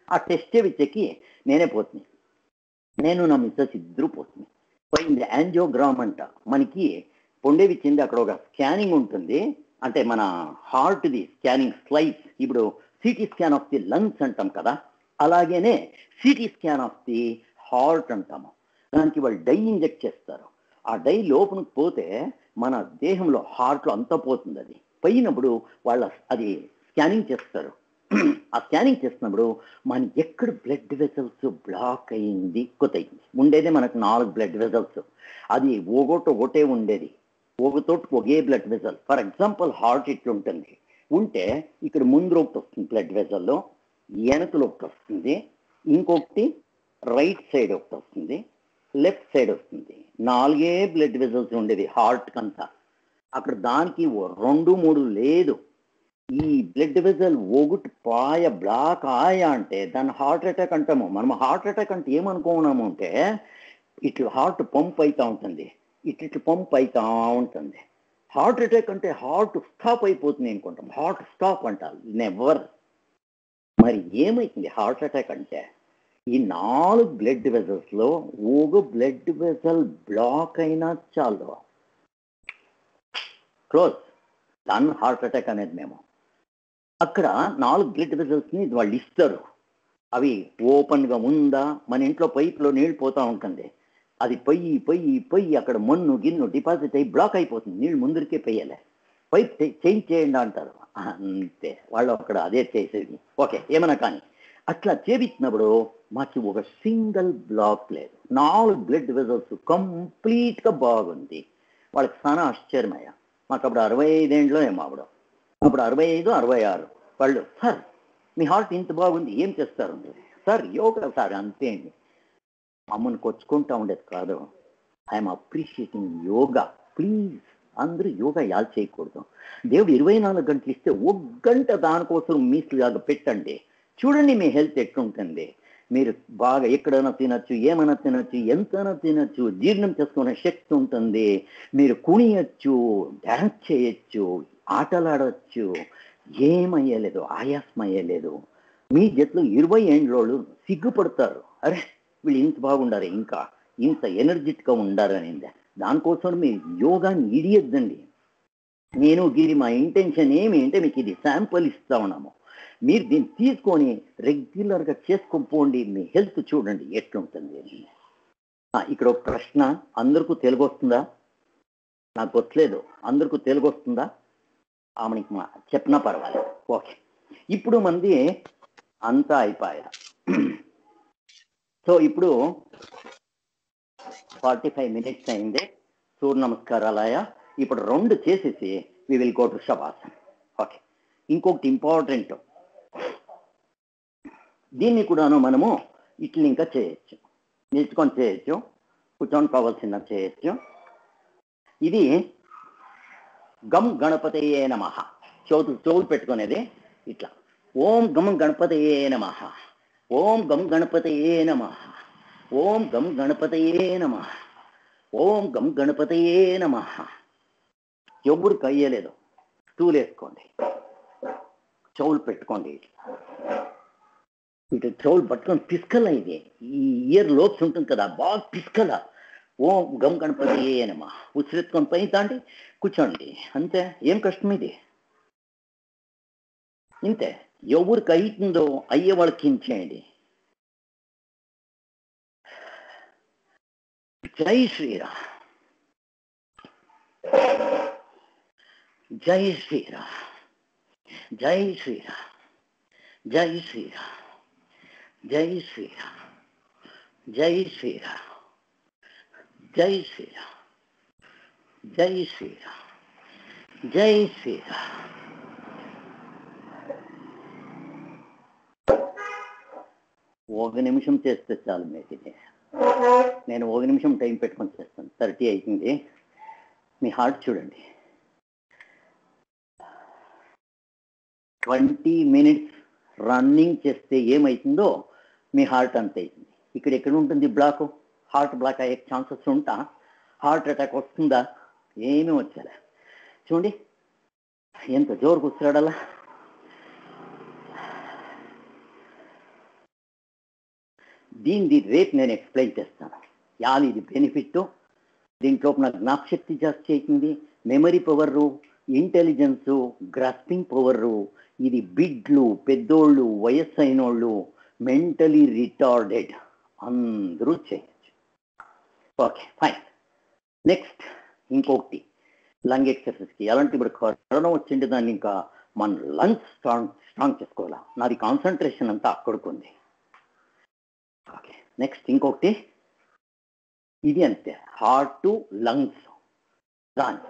ఆ టెస్ట్ చేయించకి నేనే పోతున్నాయి, నేను నా మిస్సెస్ ఇద్దరు పోతున్నాయి. పోయింది యాంజియోగ్రామ్ అంట. మనకి పొండేవిచ్చింది, అక్కడ ఒక స్కానింగ్ ఉంటుంది, అంటే మన హార్ట్ది స్కానింగ్ స్లైస్. ఇప్పుడు CT scan of the lungs అంటాం కదా, అలాగేనే CT scan of the heart అంటాము. దానికి వాళ్ళు డై ఇంజెక్ట్ చేస్తారు. ఆ డై లోపలికి పోతే మన దేహంలో హార్ట్లో అంతా పోతుంది. అది పోయినప్పుడు వాళ్ళు అది స్కానింగ్ చేస్తారు. ఆ స్కానింగ్ చేస్తున్నప్పుడు మన ఎక్కడ బ్లడ్ వెజల్స్ బ్లాక్ అయింది కొత్తయింది. ఉండేదే మనకు 4 బ్లడ్ వెజల్స్, అది ఒకటే ఉండేది, ఒకతోటి ఒకే blood vessel. For example heart ఇట్లుంటుంది, ఉంటే ఇక్కడ ముందు ఒకటి వస్తుంది బ్లడ్ వెజల్లో, వెనకలో ఒకటి వస్తుంది, ఇంకొకటి రైట్ సైడ్ ఒకటి వస్తుంది, లెఫ్ట్ సైడ్ వస్తుంది. 4 బ్లడ్ వెజల్స్ ఉండేది హార్ట్ కంతా. అక్కడ దానికి 2, 3 లేదు. ఈ బ్లడ్ వెజల్ ఒకటి పాయ బ్లాక్ ఆయా అంటే దాన్ని హార్ట్ అటాక్ అంటాము. మనం హార్ట్ అటాక్ అంటే ఏమనుకున్నాము అంటే ఇట్లా హార్ట్ పంప్ అవుతూ ఉంటుంది, ఇట్లా పంప్ అవుతూ ఉంటుంది. హార్ట్ అటాక్ అంటే హార్ట్ స్టాప్ అయిపోతుంది అనుకుంటాం, హార్ట్ స్టాప్ అంటారు, నెవర్. మరి ఏమైతుంది హార్ట్ అటాక్ అంటే, ఈ 4 బ్లడ్ వెజల్స్లో ఒక బ్లడ్ వెజల్ బ్లాక్ అయినా చాలు, క్లోజ్, దాన్ని హార్ట్ అటాక్ అనేది. మేము అక్కడ 4 బ్లడ్ వెజల్స్ని వాళ్ళు ఇస్తారు. అవి ఓపెన్గా ఉందా, మన ఇంట్లో పైప్లో నీళ్ళు పోతూ ఉంటుంది, అది పొయ్యి అక్కడ మన్ను గిన్ను డిపాజిట్ అయ్యి బ్లాక్ అయిపోతుంది, నీళ్ళు ముందరికే పోయాలి, పైప్ చేంజ్ చేయండి అంటారు. అంతే, వాళ్ళు అక్కడ అదే చేసేది. ఓకే, ఏమైనా కానీ అట్లా చేపించినప్పుడు మాకు ఒక సింగిల్ బ్లాక్ లేదు, 4 బ్లడ్ వెజల్స్ కంప్లీట్గా బాగుంది. వాళ్ళకి చాలా ఆశ్చర్యమయ్యా. మాకు అప్పుడు 65 ఏండ్లో ఏమో అప్పుడు 65, 66. వాళ్ళు, సార్ మీ హార్ట్ ఇంత బాగుంది, ఏం చేస్తారు? సార్ యోగా సార్, అంతే అండి. అమ్మను కొచ్చుకుంటా ఉండేది కాదు. I'm appreciating yoga. ప్లీజ్ అందరూ యోగా యాల్ చేయకూడదు. దేవుడు 24 గంటలు ఇస్తే 1 గంట దానికోసం మీలాగా పెట్టండి, చూడండి మీ హెల్త్ ఎట్లుంటుంది. మీరు బాగా ఎక్కడైనా తినచ్చు, ఏమైనా తినచ్చు, ఎంతైనా తినచ్చు, జీర్ణం చేసుకునే శక్తి ఉంటుంది. మీరు కునియచ్చు, డ్యాన్స్ చేయొచ్చు, ఆటలాడవచ్చు, ఏమయ్యలేదు, ఆయాసం అయ్యలేదు. మీ జట్లు 20 ఏండ్లోళ్ళు సిగ్గుపడతారు, అరే వీళ్ళు ఇంత బాగుండారు, ఇంకా ఇంత ఎనర్జెటిక్గా ఉండారని. దానికోసం మీరు యోగాని ఇడియద్దండి. నేను గిరి మా ఇంటెన్షన్ ఏమి అంటే మీకు ఇది శాంపుల్ ఇస్తా ఉన్నాము, మీరు దీన్ని తీసుకొని రెగ్యులర్గా చేసుకొని పోండి, మీ హెల్త్ చూడండి ఎట్లుంటుంది. ఇక్కడ ఒక ప్రశ్న, అందరికీ తెలుగు వస్తుందా? నాకు ಗೊತ್ತలేదు, అందరికీ తెలుగు వస్తుందా? ఆమెకి చెప్పినా పర్వాలేదు. ఓకే, ఇప్పుడు మంది అంతా అయిపోయా. సో ఇప్పుడు 45 minutes అయింది. సూర్య నమస్కారాలయ. ఇప్పుడు 2 చేసేసి we will go to shavasana. Okay, ఇంకొకటి ఇంపార్టెంట్, దీన్ని కూడాను మనము ఇట్లా ఇంకా చేయొచ్చు, నిల్చుకొని చేయొచ్చు, కూర్చొని కావాల్సిన చేయొచ్చు. ఇది గం గణపతయే నమః. చెవులు పెట్టుకునేది ఇట్లా, ఓం గం గణపతయే నమః, ఓం గం గణపతయే నమః, ఓం గం గణపతయే నమః, ఓం గం గణపతయే నమః. ఎవరు కయ్యలేదు, స్టూల్ వేసుకోండి, చెవులు పెట్టుకోండి, ఇటు చెవులు పట్టుకొని పిస్కల, ఇది ఈ ఇయర్ లోప్స్ ఉంటుంది కదా, బాగా పిస్కల. ఓం గం గణపతయే నమః. ఉసిరెత్తుకొని పైన తాండి, కూర్చోండి, అంతే. ఏం కష్టం ఇది, ఇంతే. ఎవరికి అవుతుందో అయ్యే వాళ్ళకి ఇచ్చేయండి. జై శ్రీరామ్, జై శ్రీరామ్, జై శ్రీరామ్, జై శ్రీరామ్, జై శ్రీరామ్, జై శ్రీరామ్, జై శ్రీరామ్, జై శ్రీరామ్, జై శ్రీరామ్. ఒక నిమిషం చేస్తే చాలు మీకు ఇది. నేను 1 నిమిషం టైం పెట్టుకొని చేస్తాను. 30 అవుతుంది. మీ హార్ట్ చూడండి, 20 minutes రన్నింగ్ చేస్తే ఏమవుతుందో మీ హార్ట్ అంత అవుతుంది. ఇక్కడ ఎక్కడ ఉంటుంది బ్లాక్, హార్ట్ బ్లాక్ అయ్యే ఛాన్సెస్ ఉంటా, హార్ట్ అటాక్ వస్తుందా? ఏమీ వచ్చేలే. చూడండి ఎంత జోరు కూర్చోడలా. దీన్ని రేపు నేను ఎక్స్ప్లెయిన్ చేస్తాను. యాలి ఇది బెనిఫిట్, దీంట్లో నా జ్ఞాపశక్తి జాస్తి అవుతుంది, memory power, intelligence, grasping power. ఇది బిడ్లు, పెద్దోళ్ళు, వయస్సు అయినోళ్ళు, మెంటలీ రిటార్డెడ్ అందరూ చేయొచ్చు. Okay fine. నెక్స్ట్ ఇంకొకటి లంగ్ ఎక్సర్సైజ్కి. ఎలాంటి ఇప్పుడు కరోనా వచ్చింటే దాన్ని ఇంకా మన లంగ్స్ స్ట్రాంగ్ చేసుకోవాలా. నాది కాన్సన్ట్రేషన్ అంతా అక్కడికి ఉంది. ఓకే నెక్స్ట్ ఇంకొకటి, ఇది అంతే, హార్ట్ లంగ్స్. దాని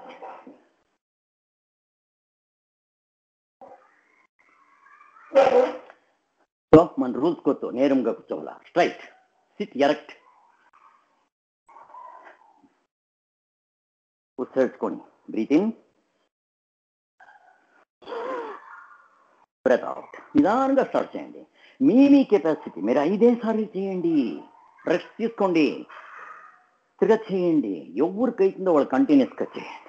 సో మన రూల్స్ కొత్త, నేరంగా కూర్చోవాలా, స్ట్రైట్, సిట్ ఎరెక్ట్, ఉచ్చేసుకొని బ్రీత్ ఇన్, బ్రెత్ అవుట్. నిదానంగా స్టార్ట్ చేయండి. మీ కెపాసిటీ మీరు 5 సార్లు చేయండి. రెస్ట్ తీసుకోండి, తిరగ చేయండి. ఎవరికి అవుతుందో వాళ్ళు కంటిన్యూస్గా చేయండి.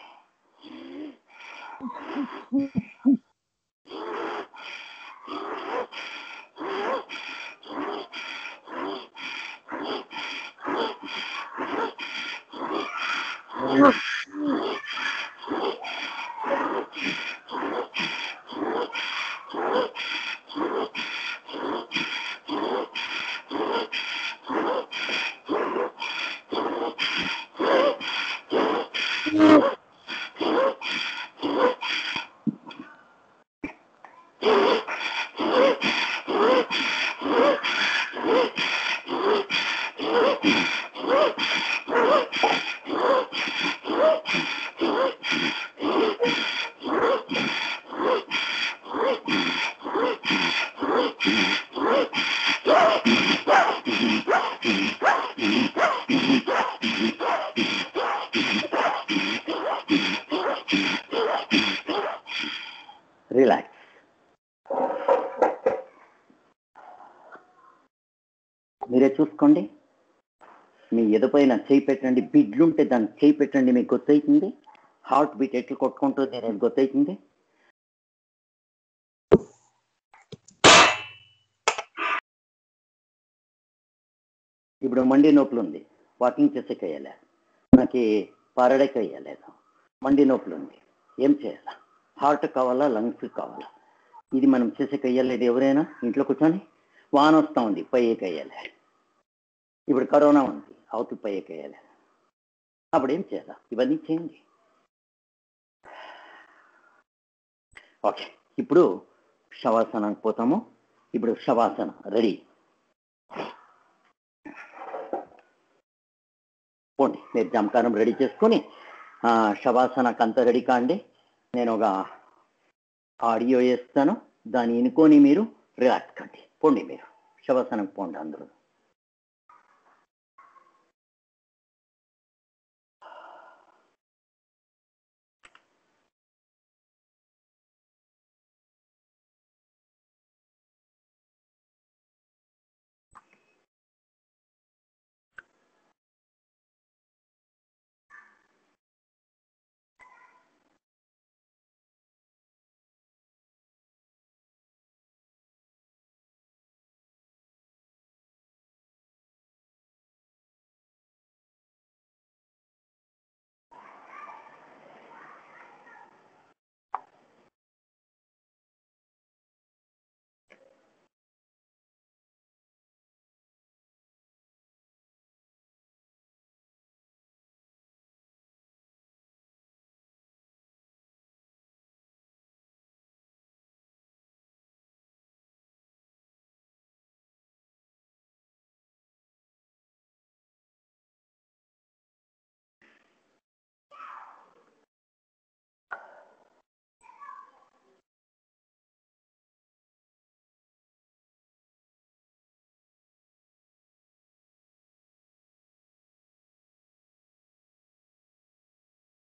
రిలాక్స్. మీరే చూసుకోండి. మీ ఎదుపైన చేయి పెట్టండి. బిడ్లుంటే దాన్ని చేయి పెట్టండి, మీకు గుర్తవుతుంది. హార్ట్ బీట్ ఎట్లు కొట్టుకుంటుంది అనేది గుర్తవుతుంది. ఇప్పుడు మండి నొప్పులు ఉంది, వాకింగ్ చేసే కయ్యలే, నాకు పారడే కయ్యలేదు, మండి నొప్పులు ఉంది, ఏం చేయాలా? హార్ట్ కావాలా, లంగ్స్ కావాలా? ఇది మనం చేసే కయ్యలేదు. ఎవరైనా ఇంట్లో కూర్చొని వాన వస్తూ ఉంది, పయ్యే కయ్యాలి. ఇప్పుడు కరోనా ఉంది, అవతల పయ్యే కయ్యాలి. అప్పుడు ఏం చేయాలా? ఇవన్నీ చేయండి. ఓకే, ఇప్పుడు శవాసనానికి పోతాము. ఇప్పుడు శవాసన రెడీ. పోండి, మీరు జమకారం రెడీ చేసుకొని శవాసనకు అంతా రెడీ కాండి. నేను ఒక ఆడియో వేస్తాను, దాన్ని ఎన్నుకొని మీరు రిలాక్స్ కండి. పోండి, మీరు శవాసనకు పోండి అందరూ.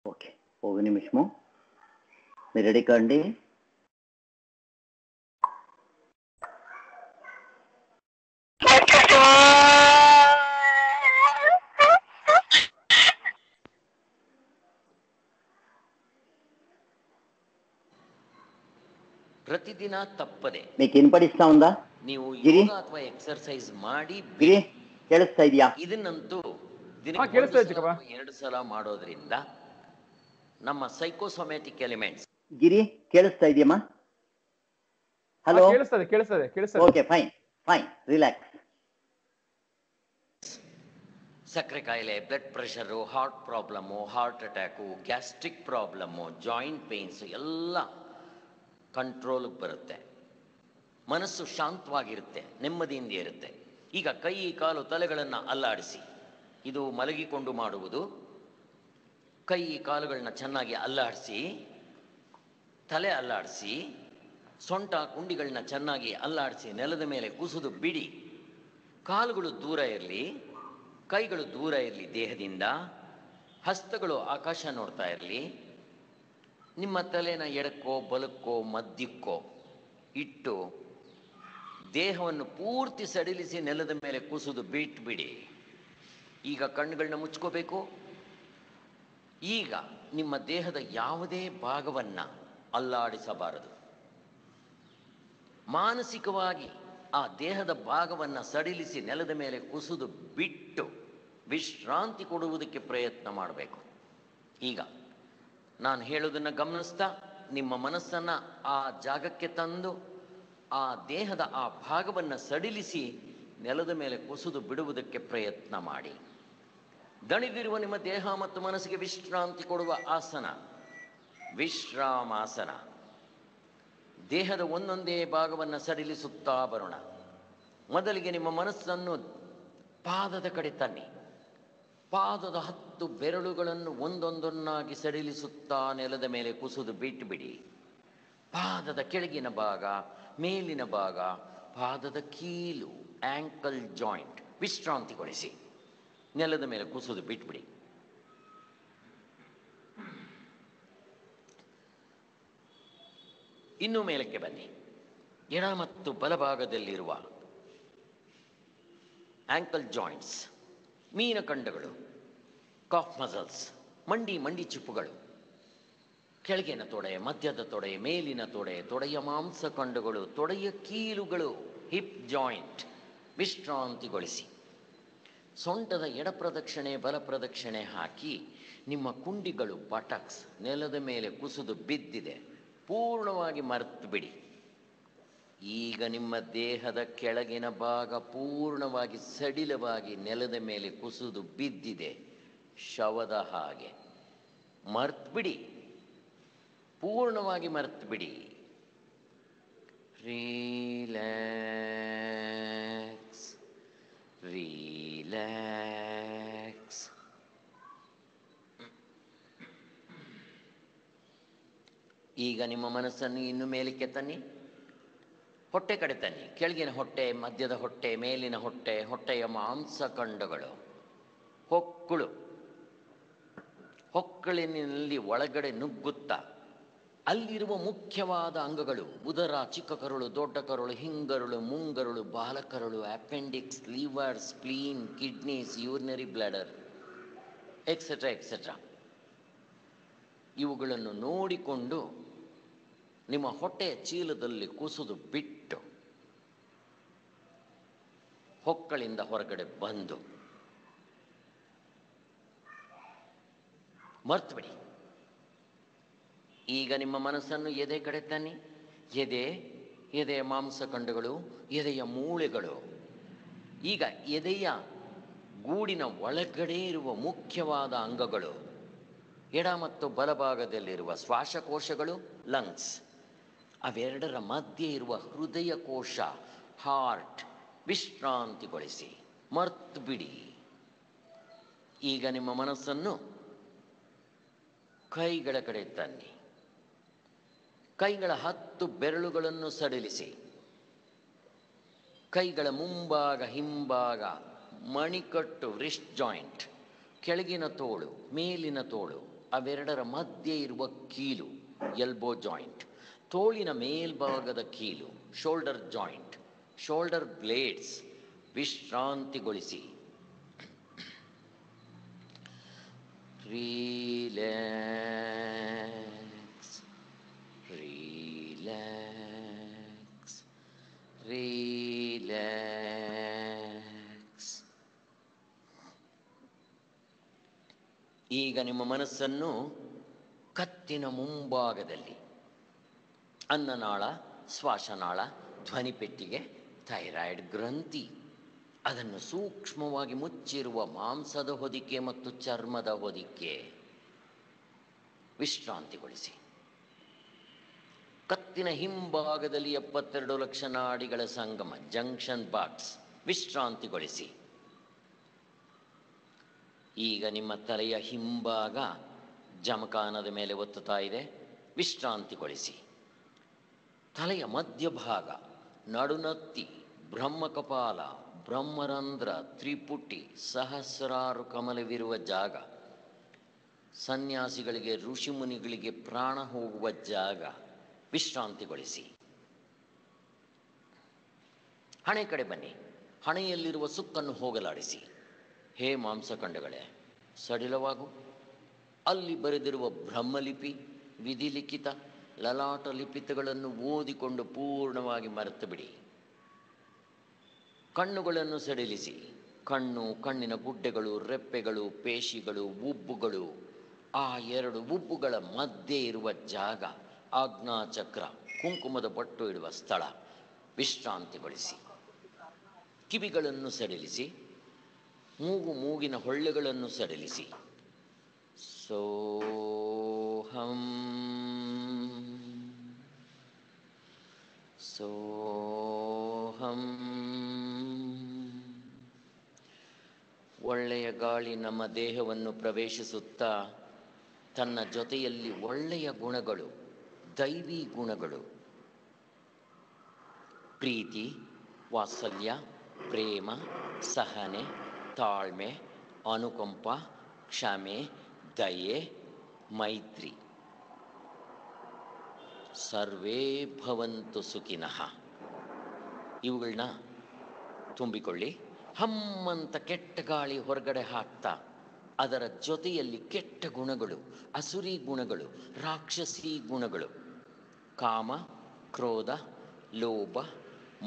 ఓకే, ఒక నిమిషము, మీరు రెడీ కాండి. ಪ್ರತಿದಿನ ತಪ್ಪದೆ మీకు వినపడిస్తా ఉందా? ನೀವು ಗಿರಿ ಯೋಗ ಅಥವಾ ಎಕ್ಸರ್ಸೈಸ್ ಮಾಡಿ ಗಿರಿ, ಕೇಳಿಸ್ತಾ ಇದೆಯಾ? ಇದನ್ನಂತೂ ಕೇಳಿಸ್ತಾ ಇದೆ ದಿನಕ್ಕೆ 2 ಸಲ ಮಾಡೋದ್ರಿಂದ ನಮ್ಮ ಸೈಕೋಸೊಮ್ಯಾಟಿಕ್ ಎಲಿಮೆಂಟ್ಸ್. ಗಿರಿ, ಕೇಳಿಸ್ತಾ ಇದೆಯಮ್ಮ? ಹಲೋ, ಕೇಳಿಸ್ತದೆ. Okay, fine fine, relax. ಸಕ್ಕರೆ ಕಾಯಿಲೆ, blood pressure, heart problem, heart attack, gastric problem, joint pains ಎಲ್ಲ ಕಂಟ್ರೋಲ್ಗೆ ಬರುತ್ತೆ. ಮನಸ್ಸು ಶಾಂತವಾಗಿರುತ್ತೆ, ನೆಮ್ಮದಿಯಿಂದ ಇರುತ್ತೆ. ಈಗ ಕೈ ಕಾಲು ತಲೆಗಳನ್ನು ಅಲ್ಲಾಡಿಸಿ, ಇದು ಮಲಗಿಕೊಂಡು ಮಾಡುವುದು. ಕೈ ಕಾಲುಗಳನ್ನ ಚೆನ್ನಾಗಿ ಅಲ್ಲಾಡಿಸಿ, ತಲೆ ಅಲ್ಲಾಡಿಸಿ, ಸೊಂಟ ಕುಂಡಿಗಳನ್ನ ಚೆನ್ನಾಗಿ ಅಲ್ಲಾಡಿಸಿ ನೆಲದ ಮೇಲೆ ಕುಸಿದು ಬಿಡಿ. ಕಾಲುಗಳು ದೂರ ಇರಲಿ, ಕೈಗಳು ದೂರ ಇರಲಿ ದೇಹದಿಂದ, ಹಸ್ತಗಳು ಆಕಾಶ ನೋಡ್ತಾ ಇರಲಿ. ನಿಮ್ಮ ತಲೆನ ಎಡಕ್ಕೋ ಬಲಕ್ಕೋ ಮಧ್ಯಕ್ಕೋ ಇಟ್ಟು ದೇಹವನ್ನು ಪೂರ್ತಿ ಸಡಿಲಿಸಿ ನೆಲದ ಮೇಲೆ ಕುಸಿದು ಬಿಟ್ಬಿಡಿ. ಈಗ ಕಣ್ಣುಗಳನ್ನ ಮುಚ್ಕೋಬೇಕು. ಈಗ ನಿಮ್ಮ ದೇಹದ ಯಾವುದೇ ಭಾಗವನ್ನು ಅಲ್ಲಾಡಿಸಬಾರದು. ಮಾನಸಿಕವಾಗಿ ಆ ದೇಹದ ಭಾಗವನ್ನು ಸಡಿಲಿಸಿ ನೆಲದ ಮೇಲೆ ಕುಸಿದು ಬಿಟ್ಟು ವಿಶ್ರಾಂತಿ ಕೊಡುವುದಕ್ಕೆ ಪ್ರಯತ್ನ ಮಾಡಬೇಕು. ಈಗ ನಾನು ಹೇಳೋದನ್ನು ಗಮನಿಸ್ತಾ ನಿಮ್ಮ ಮನಸ್ಸನ್ನು ಆ ಜಾಗಕ್ಕೆ ತಂದು ಆ ದೇಹದ ಆ ಭಾಗವನ್ನು ಸಡಿಲಿಸಿ ನೆಲದ ಮೇಲೆ ಕುಸಿದು ಬಿಡುವುದಕ್ಕೆ ಪ್ರಯತ್ನ ಮಾಡಿ. ದಣಿದಿರುವ ನಿಮ್ಮ ದೇಹ ಮತ್ತು ಮನಸ್ಸಿಗೆ ವಿಶ್ರಾಂತಿ ಕೊಡುವ ಆಸನ ವಿಶ್ರಾಮಾಸನ. ದೇಹದ ಒಂದೊಂದೇ ಭಾಗವನ್ನು ಸಡಿಲಿಸುತ್ತಾ ಬರೋಣ. ಮೊದಲಿಗೆ ನಿಮ್ಮ ಮನಸ್ಸನ್ನು ಪಾದದ ಕಡೆ ತನ್ನಿ. ಪಾದದ 10 ಬೆರಳುಗಳನ್ನು ಒಂದೊಂದನ್ನಾಗಿ ಸಡಿಲಿಸುತ್ತಾ ನೆಲದ ಮೇಲೆ ಕುಸಿದು ಬಿಟ್ಟುಬಿಡಿ. ಪಾದದ ಕೆಳಗಿನ ಭಾಗ, ಮೇಲಿನ ಭಾಗ, ಪಾದದ ಕೀಲು, ಆಂಕಲ್ ಜಾಯಿಂಟ್ ವಿಶ್ರಾಂತಿಗೊಳಿಸಿ ನೆಲದ ಮೇಲೆ ಕುಸಿದು ಬಿಟ್ಬಿಡಿ. ಇನ್ನೂ ಮೇಲಕ್ಕೆ ಬನ್ನಿ. ಎಡ ಮತ್ತು ಬಲಭಾಗದಲ್ಲಿರುವ ಆಂಕಲ್ ಜಾಯಿಂಟ್ಸ್, ಮೀನಖಂಡಗಳು, ಕಾಫ್ ಮಸಲ್ಸ್, ಮಂಡಿ ಚಿಪ್ಪುಗಳು, ಕೆಳಗಿನ ತೊಡೆ, ಮಧ್ಯದ ತೊಡೆ, ಮೇಲಿನ ತೊಡೆ, ತೊಡೆಯ ಮಾಂಸಖಂಡಗಳು, ತೊಡೆಯ ಕೀಲುಗಳು, ಹಿಪ್ ಜಾಯಿಂಟ್ ವಿಶ್ರಾಂತಿಗೊಳಿಸಿ. ಸೊಂಟದ ಎಡ ಪ್ರದಕ್ಷಿಣೆ ಬಲ ಪ್ರದಕ್ಷಿಣೆ ಹಾಕಿ ನಿಮ್ಮ ಕುಂಡಿಗಳು ಬಟಕ್ಸ್ ನೆಲದ ಮೇಲೆ ಕುಸಿದು ಬಿದ್ದಿದೆ, ಪೂರ್ಣವಾಗಿ ಮರೆತು ಬಿಡಿ. ಈಗ ನಿಮ್ಮ ದೇಹದ ಕೆಳಗಿನ ಭಾಗ ಪೂರ್ಣವಾಗಿ ಸಡಿಲವಾಗಿ ನೆಲದ ಮೇಲೆ ಕುಸಿದು ಬಿದ್ದಿದೆ, ಶವದ ಹಾಗೆ. ಮರ್ತು ಬಿಡಿ, ಪೂರ್ಣವಾಗಿ ಮರ್ತು ಬಿಡಿ. Relax, relax. ಈಗ ನಿಮ್ಮ ಮನಸ್ಸನ್ನು ಇನ್ನು ಮೇಲಕ್ಕೆ ತನ್ನಿ, ಹೊಟ್ಟೆ ಕಡೆ ತನ್ನಿ. ಕೆಳಗಿನ ಹೊಟ್ಟೆ, ಮಧ್ಯದ ಹೊಟ್ಟೆ, ಮೇಲಿನ ಹೊಟ್ಟೆ, ಹೊಟ್ಟೆಯ ಮಾಂಸಖಂಡಗಳು, ಹೊಕ್ಕಳು, ಹೊಕ್ಕಳಿನಲ್ಲಿ ಒಳಗಡೆ ನುಗ್ಗುತ್ತಾ ಅಲ್ಲಿರುವ ಮುಖ್ಯವಾದ ಅಂಗಗಳು: ಉದರ, ಚಿಕ್ಕ ಕರುಳು, ದೊಡ್ಡ ಕರುಳು, ಹಿಂಗರುಳು, ಮುಂಗರುಳು, ಬಾಲಕರುಳು, appendix, liver, spleen, kidneys, urinary bladder, etcetera etcetera. ಇವುಗಳನ್ನು ನೋಡಿಕೊಂಡು ನಿಮ್ಮ ಹೊಟ್ಟೆಯ ಚೀಲದಲ್ಲಿ ಕುಸಿದು ಬಿಟ್ಟು ಹೊಕ್ಕಳಿಂದ ಹೊರಗಡೆ ಬಂದು ಮರ್ತು ಬಿಡಿ. ಈಗ ನಿಮ್ಮ ಮನಸ್ಸನ್ನು ಎದೆ ಕಡೆ ತನ್ನಿ. ಎದೆಯ ಮಾಂಸಖಂಡಗಳು, ಎದೆಯ ಮೂಳೆಗಳು. ಈಗ ಎದೆಯ ಗೂಡಿನ ಒಳಗಡೆ ಇರುವ ಮುಖ್ಯವಾದ ಅಂಗಗಳು: ಎಡ ಮತ್ತು ಬಲಭಾಗದಲ್ಲಿರುವ ಶ್ವಾಸಕೋಶಗಳು, ಲಂಗ್ಸ್. ಅವೆರಡರ ಮಧ್ಯೆ ಇರುವ ಹೃದಯ ಕೋಶ, ಹಾರ್ಟ್ ವಿಶ್ರಾಂತಿಗೊಳಿಸಿ, ಮರ್ತು ಬಿಡಿ. ಈಗ ನಿಮ್ಮ ಮನಸ್ಸನ್ನು ಕೈಗಳ ಕಡೆ ತನ್ನಿ. ಕೈಗಳ 10 ಬೆರಳುಗಳನ್ನು ಸಡಿಲಿಸಿ. ಕೈಗಳ ಮುಂಭಾಗ, ಹಿಂಭಾಗ, ಮಣಿಕಟ್ಟು, ರಿಸ್ಟ್ ಜಾಯಿಂಟ್, ಕೆಳಗಿನ ತೋಳು, ಮೇಲಿನ ತೋಳು, ಅವೆರಡರ ಮಧ್ಯೆ ಇರುವ ಕೀಲು, ಎಲ್ಬೋ ಜಾಯಿಂಟ್, ತೋಳಿನ ಮೇಲ್ಭಾಗದ ಕೀಲು, ಶೋಲ್ಡರ್ ಜಾಯಿಂಟ್, ಶೋಲ್ಡರ್ ಬ್ಲೇಡ್ಸ್ ವಿಶ್ರಾಂತಿಗೊಳಿಸಿ. Relax, relax, relax. ಈಗ ನಿಮ್ಮ ಮನಸ್ಸನ್ನು ಕತ್ತಿನ ಮುಂಭಾಗದಲ್ಲಿ ಅನ್ನನಾಳ, ಶ್ವಾಸನಾಳ, ಧ್ವನಿಪೆಟ್ಟಿಗೆ, ಥೈರಾಯ್ಡ್ ಗ್ರಂಥಿ, ಅದನ್ನು ಸೂಕ್ಷ್ಮವಾಗಿ ಮುಚ್ಚಿರುವ ಮಾಂಸದ ಹೊದಿಕೆ ಮತ್ತು ಚರ್ಮದ ಹೊದಿಕೆ ವಿಶ್ರಾಂತಿಗೊಳಿಸಿ. ಕತ್ತಿನ ಹಿಂಭಾಗದಲ್ಲಿ 72 ಲಕ್ಷ ನಾಡಿಗಳ ಸಂಗಮ, ಜಂಕ್ಷನ್ ಬಾಕ್ಸ್ ವಿಶ್ರಾಂತಿಗೊಳಿಸಿ. ಈಗ ನಿಮ್ಮ ತಲೆಯ ಹಿಂಭಾಗ ಜಮಖಾನದ ಮೇಲೆ ಒತ್ತುತ್ತಾ ಇದೆ, ವಿಶ್ರಾಂತಿಗೊಳಿಸಿ. ತಲೆಯ ಮಧ್ಯಭಾಗ, ನಡುನತ್ತಿ, ಬ್ರಹ್ಮಕಪಾಲ, ಬ್ರಹ್ಮರಂಧ್ರ, ತ್ರಿಪುಟಿ, ಸಹಸ್ರಾರು ಕಮಲವಿರುವ ಜಾಗ, ಸನ್ಯಾಸಿಗಳಿಗೆ, ಋಷಿಮುನಿಗಳಿಗೆ ಪ್ರಾಣ ಹೋಗುವ ಜಾಗ ವಿಶ್ರಾಂತಿಗೊಳಿಸಿ. ಹಣೆ ಕಡೆ ಬನ್ನಿ. ಹಣೆಯಲ್ಲಿರುವ ಸುಕ್ಕನ್ನು ಹೋಗಲಾಡಿಸಿ. ಹೇ ಮಾಂಸಖಂಡಗಳೇ, ಸಡಿಲವಾಗು. ಅಲ್ಲಿ ಬರೆದಿರುವ ಬ್ರಹ್ಮಲಿಪಿ, ವಿಧಿಲಿಖಿತ, ಲಲಾಟ ಲಿಪಿತಗಳನ್ನು ಓದಿಕೊಂಡು ಪೂರ್ಣವಾಗಿ ಮರೆತು ಬಿಡಿ. ಕಣ್ಣುಗಳನ್ನು ಸಡಿಲಿಸಿ. ಕಣ್ಣು, ಕಣ್ಣಿನ ಗುಡ್ಡೆಗಳು, ರೆಪ್ಪೆಗಳು, ಪೇಶಿಗಳು, ಉಬ್ಬುಗಳು, ಆ 2 ಉಬ್ಬುಗಳ ಮಧ್ಯೆ ಇರುವ ಜಾಗ, ಆಜ್ಞಾಚಕ್ರ, ಕುಂಕುಮದ ಬೊಟ್ಟು ಇಡುವ ಸ್ಥಳ ವಿಶ್ರಾಂತಿಗೊಳಿಸಿ. ಕಿವಿಗಳನ್ನು ಸಡಿಲಿಸಿ. ಮೂಗಿನ ಹೊಳ್ಳೆಗಳನ್ನು ಸಡಿಲಿಸಿ. ಸೋಹಂ, ಸೋಹಂ. ಒಳ್ಳೆಯ ಗಾಳಿ ನಮ್ಮ ದೇಹವನ್ನು ಪ್ರವೇಶಿಸುತ್ತಾ ತನ್ನ ಜೊತೆಯಲ್ಲಿ ಒಳ್ಳೆಯ ಗುಣಗಳು, ದೈವಿ ಗುಣಗಳು, ಪ್ರೀತಿ, ವಾತ್ಸಲ್ಯ, ಪ್ರೇಮ, ಸಹನೆ, ತಾಳ್ಮೆ, ಅನುಕಂಪ, ಕ್ಷಮೆ, ದಯೆ, ಮೈತ್ರಿ, ಸರ್ವೇ ಭವಂತು ಸುಖಿನಃ ಇವುಗಳನ್ನ ತುಂಬಿಕೊಳ್ಳಿ. ಹಮ್ಮಂತ ಕೆಟ್ಟ ಗಾಳಿ ಹೊರಗಡೆ ಹಾಕ್ತಾ ಅದರ ಜೊತೆಯಲ್ಲಿ ಕೆಟ್ಟ ಗುಣಗಳು, ಅಸುರಿ ಗುಣಗಳು, ರಾಕ್ಷಸಿ ಗುಣಗಳು, ಕಾಮ, ಕ್ರೋಧ, ಲೋಭ,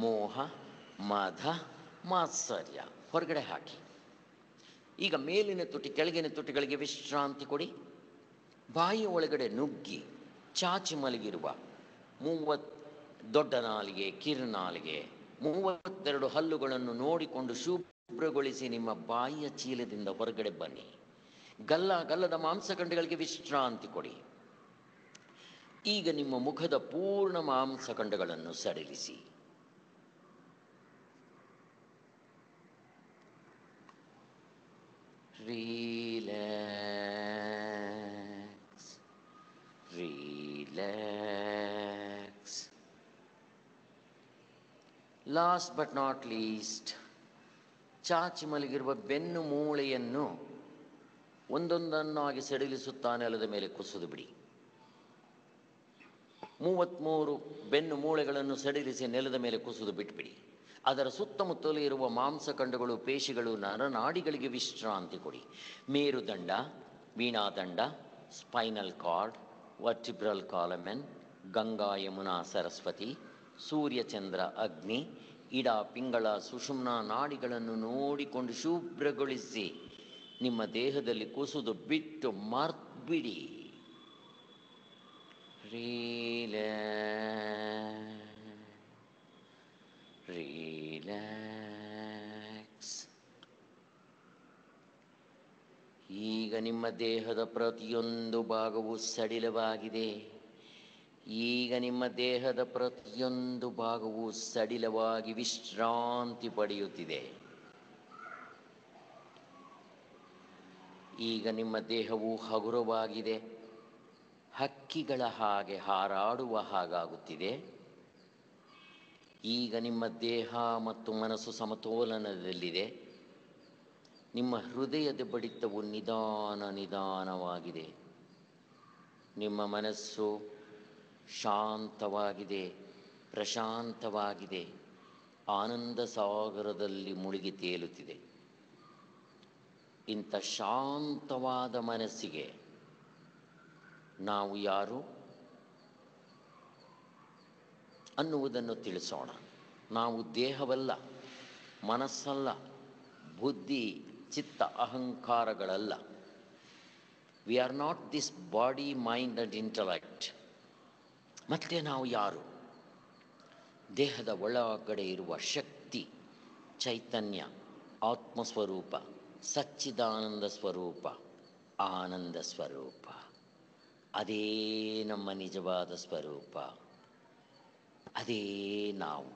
ಮೋಹ, ಮದ, ಮಾತ್ಸರ್ಯ ಹೊರಗಡೆ ಹಾಕಿ. ಈಗ ಮೇಲಿನ ತುಟಿ ಕೆಳಗಿನ ತುಟಿಗಳಿಗೆ ವಿಶ್ರಾಂತಿ ಕೊಡಿ. ಬಾಯಿಯ ಒಳಗಡೆ ನುಗ್ಗಿ ಚಾಚಿ ಮಲಗಿರುವ 30 ದೊಡ್ಡ ನಾಲಿಗೆ, ಕಿರುನಾಲಿಗೆ, 32 ಹಲ್ಲುಗಳನ್ನು ನೋಡಿಕೊಂಡು ಶುಭ್ರಗೊಳಿಸಿ ನಿಮ್ಮ ಬಾಯಿಯ ಚೀಲದಿಂದ ಹೊರಗಡೆ ಬನ್ನಿ. ಗಲ್ಲದ ಮಾಂಸಖಂಡಗಳಿಗೆ ವಿಶ್ರಾಂತಿ ಕೊಡಿ. ಈಗ ನಿಮ್ಮ ಮುಖದ ಪೂರ್ಣ ಮಾಂಸಖಂಡಗಳನ್ನು ಸಡಿಲಿಸಿ. Relax, relax. Last but not least, ಚಾಚಿ ಮಲಗಿರುವ ಬೆನ್ನು ಮೂಳೆಯನ್ನು ಒಂದೊಂದನ್ನಾಗಿ ಸಡಿಲಿಸುತ್ತಾ ನೆಲದ ಮೇಲೆ ಕುಸಿದು ಬಿಡಿ. 33 ಬೆನ್ನು ಮೂಳೆಗಳನ್ನು ಸಡಿಲಿಸಿ ನೆಲದ ಮೇಲೆ ಕುಸಿದು ಬಿಟ್ಬಿಡಿ. ಅದರ ಸುತ್ತಮುತ್ತಲೂ ಇರುವ ಮಾಂಸಖಂಡಗಳು, ಪೇಶಿಗಳು, ನರನಾಡಿಗಳಿಗೆ ವಿಶ್ರಾಂತಿ ಕೊಡಿ. ಮೇರುದಂಡ, ವೀಣಾದಂಡ, spinal cord, vertebral column, Ganga, Yamuna, Saraswati, Surya, Chandra, Agni, Ida, Pingala, sushumna ನಾಡಿಗಳನ್ನು ನೋಡಿಕೊಂಡು ಶುಭ್ರಗೊಳಿಸಿ ನಿಮ್ಮ ದೇಹದಲ್ಲಿ ಕುಸಿದು ಬಿಟ್ಟು ಮರ್ತ್ಬಿಡಿ. ರಿಲ್ಯಾಕ್ಸ್. ಈಗ ನಿಮ್ಮ ದೇಹದ ಪ್ರತಿಯೊಂದು ಭಾಗವೂ ಸಡಿಲವಾಗಿದೆ. ಈಗ ನಿಮ್ಮ ದೇಹದ ಪ್ರತಿಯೊಂದು ಭಾಗವೂ ಸಡಿಲವಾಗಿ ವಿಶ್ರಾಂತಿ ಪಡೆಯುತ್ತಿದೆ. ಈಗ ನಿಮ್ಮ ದೇಹವು ಹಗುರವಾಗಿದೆ. ಹಕ್ಕಿಗಳ ಹಾಗೆ ಹಾರಾಡುವ ಹಾಗಾಗುತ್ತಿದೆ. ಈಗ ನಿಮ್ಮ ದೇಹ ಮತ್ತು ಮನಸ್ಸು ಸಮತೋಲನದಲ್ಲಿದೆ. ನಿಮ್ಮ ಹೃದಯದ ಬಡಿತವು ನಿಧಾನವಾಗಿದೆ. ನಿಮ್ಮ ಮನಸ್ಸು ಶಾಂತವಾಗಿದೆ, ಪ್ರಶಾಂತವಾಗಿದೆ, ಆನಂದ ಸಾಗರದಲ್ಲಿ ಮುಳುಗಿ ತೇಲುತ್ತಿದೆ. ಇಂಥ ಶಾಂತವಾದ ಮನಸ್ಸಿಗೆ ನಾವು ಯಾರು ಅನ್ನುವುದನ್ನು ತಿಳಿಸೋಣ. ನಾವು ದೇಹವಲ್ಲ, ಮನಸ್ಸಲ್ಲ, ಬುದ್ಧಿ, ಚಿತ್ತ, ಅಹಂಕಾರಗಳಲ್ಲ. We are not this body, mind and intellect. ಮತ್ತೆ ನಾವು ಯಾರು? ದೇಹದ ಒಳಗಡೆ ಇರುವ ಶಕ್ತಿ, ಚೈತನ್ಯ, ಆತ್ಮಸ್ವರೂಪ, ಸಚ್ಚಿದಾನಂದ ಸ್ವರೂಪ, ಆನಂದ ಸ್ವರೂಪ. ಅದೇ ನಮ್ಮ ನಿಜವಾದ ಸ್ವರೂಪ. ಅದೇ ನಾವು.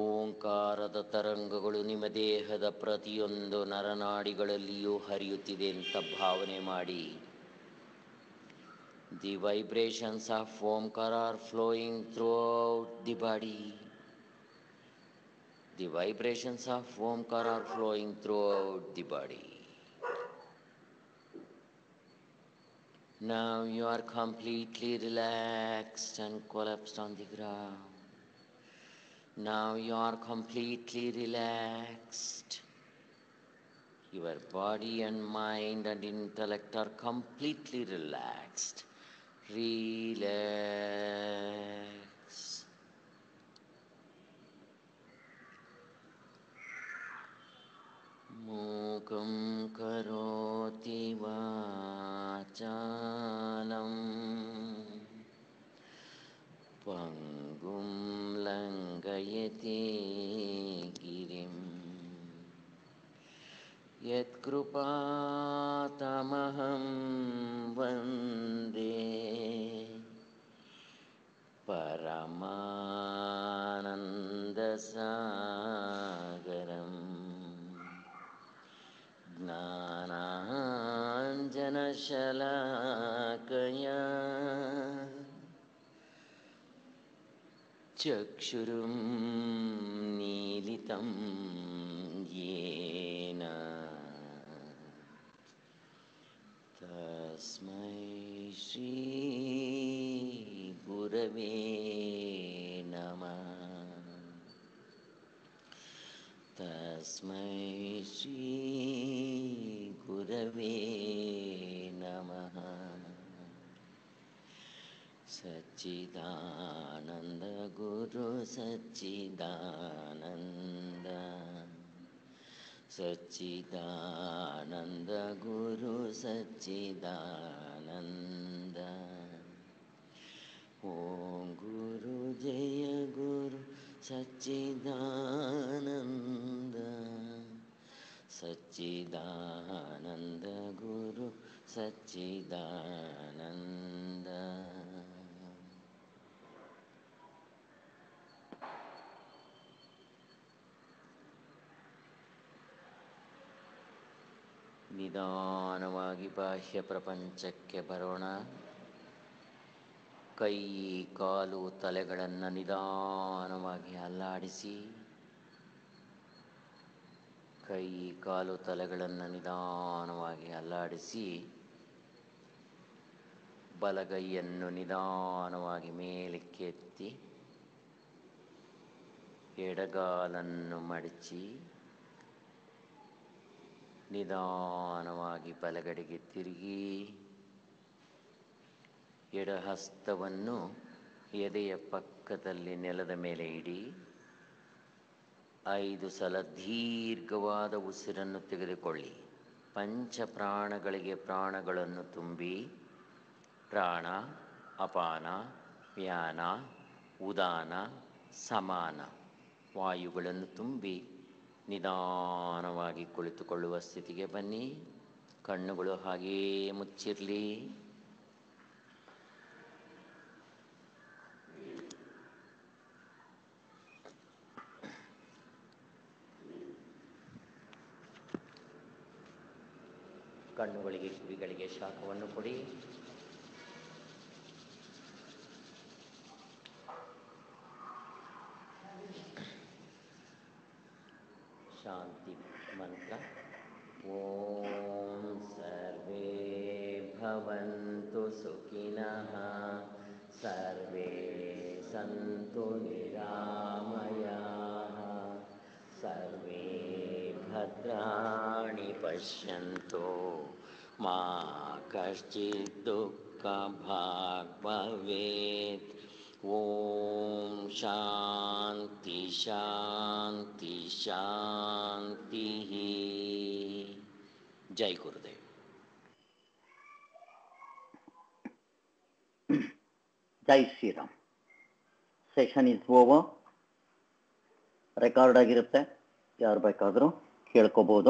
ಓಂಕಾರದ ತರಂಗಗಳು ನಿಮ್ಮ ದೇಹದ ಪ್ರತಿಯೊಂದು ನರನಾಡಿಗಳಲ್ಲಿಯೂ ಹರಿಯುತ್ತಿದೆ ಅಂತ ಭಾವನೆ ಮಾಡಿ. The vibrations of Omkara are flowing throughout the body. The vibrations of Omkara are flowing throughout the body. Now you are completely relaxed and collapsed on the ground. Now you are completely relaxed. Your body and mind and intellect are completely relaxed. Relax. Mukam karoti vachalam pangum langayate girim ಯತ್ಕೃಪಾತಮಹಂ Vande ಪರಮಾನಂದ ಸಾಗರಂ. ಜ್ಞಾನಾಂಜನಶಲಾಕಯಾ ಚಕ್ಷುರುನ್ಮೀಲಿತಂ ಯೇನ ತಸ್ಮೈ ಶ್ರೀ ಗುರವೇ ನಮಃ. ತಸ್ಮೈ ಶ್ರೀ ಗುರವೇ ನಮಃ. ಸಚ್ಚಿದಾನಂದ ಗುರು ಸಚ್ಚಿದಾನಂದ, ಸಚ್ಚಿದಾನಂದ ಗುರು ಸಚ್ಚಿದಾನಂದ. ಓಂ ಗುರು ಜಯ ಗುರು ಸಚ್ಚಿದಾನಂದ, ಸಚ್ಚಿದಾನಂದ ಗುರು ಸಚ್ಚಿದಾನಂದ. ನಿಧಾನವಾಗಿ ಬಾಹ್ಯ ಪ್ರಪಂಚಕ್ಕೆ ಬರೋಣ. ಕೈ ಕಾಲು ತಲೆಗಳನ್ನು ನಿಧಾನವಾಗಿ ಅಲ್ಲಾಡಿಸಿ, ಕೈ ಕಾಲು ತಲೆಗಳನ್ನು ನಿಧಾನವಾಗಿ ಅಲ್ಲಾಡಿಸಿ, ಬಲಗೈಯನ್ನು ನಿಧಾನವಾಗಿ ಮೇಲಕ್ಕೆತ್ತಿ, ಎಡಗಾಲನ್ನು ಮಡಚಿ ನಿಧಾನವಾಗಿ ಬಲಗಡೆಗೆ ತಿರುಗಿ, ಎಡಹಸ್ತವನ್ನು ಎದೆಯ ಪಕ್ಕದಲ್ಲಿ ನೆಲದ ಮೇಲೆ ಇಡಿ. 5 ಸಲ ದೀರ್ಘವಾದ ಉಸಿರನ್ನು ತೆಗೆದುಕೊಳ್ಳಿ. ಪಂಚಪ್ರಾಣಗಳಿಗೆ ಪ್ರಾಣಗಳನ್ನು ತುಂಬಿ, ಪ್ರಾಣ, ಅಪಾನ, ವ್ಯಾನ, ಉದಾನ, ಸಮಾನ ವಾಯುಗಳನ್ನು ತುಂಬಿ ನಿಧಾನವಾಗಿ ಕುಳಿತುಕೊಳ್ಳುವ ಸ್ಥಿತಿಗೆ ಬನ್ನಿ. ಕಣ್ಣುಗಳು ಹಾಗೆಯೇ ಮುಚ್ಚಿರಲಿ. ಕಣ್ಣುಗಳಿಗೆ ಕಿವಿಗಳಿಗೆ ಶಾಖವನ್ನು ಕೊಡಿ. ಶಾಂತಿ ಮಂತ್ರ. ಓಂ ಸರ್ವೇ ಭವಂತು ಸುಖಿನಃ, ಸರ್ವೇ ಸಂತು ನಿರಾಮಯಾಃ, ಸರ್ವೇ ಭದ್ರಾಣಿ ಪಶ್ಯಂತು, ಮಾ ಕಶ್ಚಿತ್ ದುಃಖಭಾಗ್ ಭವೇತ್. ಓಂ ಶಾಂತಿ ಶಾಂತಿ ಶಾಂತಿ. ಜೈ ಗುರುದೇವ್. ಜೈ Shriram. Session is over. Record ಆಗಿರುತ್ತೆ, ಯಾರು ಬೇಕಾದರೂ ಕೇಳ್ಕೋಬೋದು.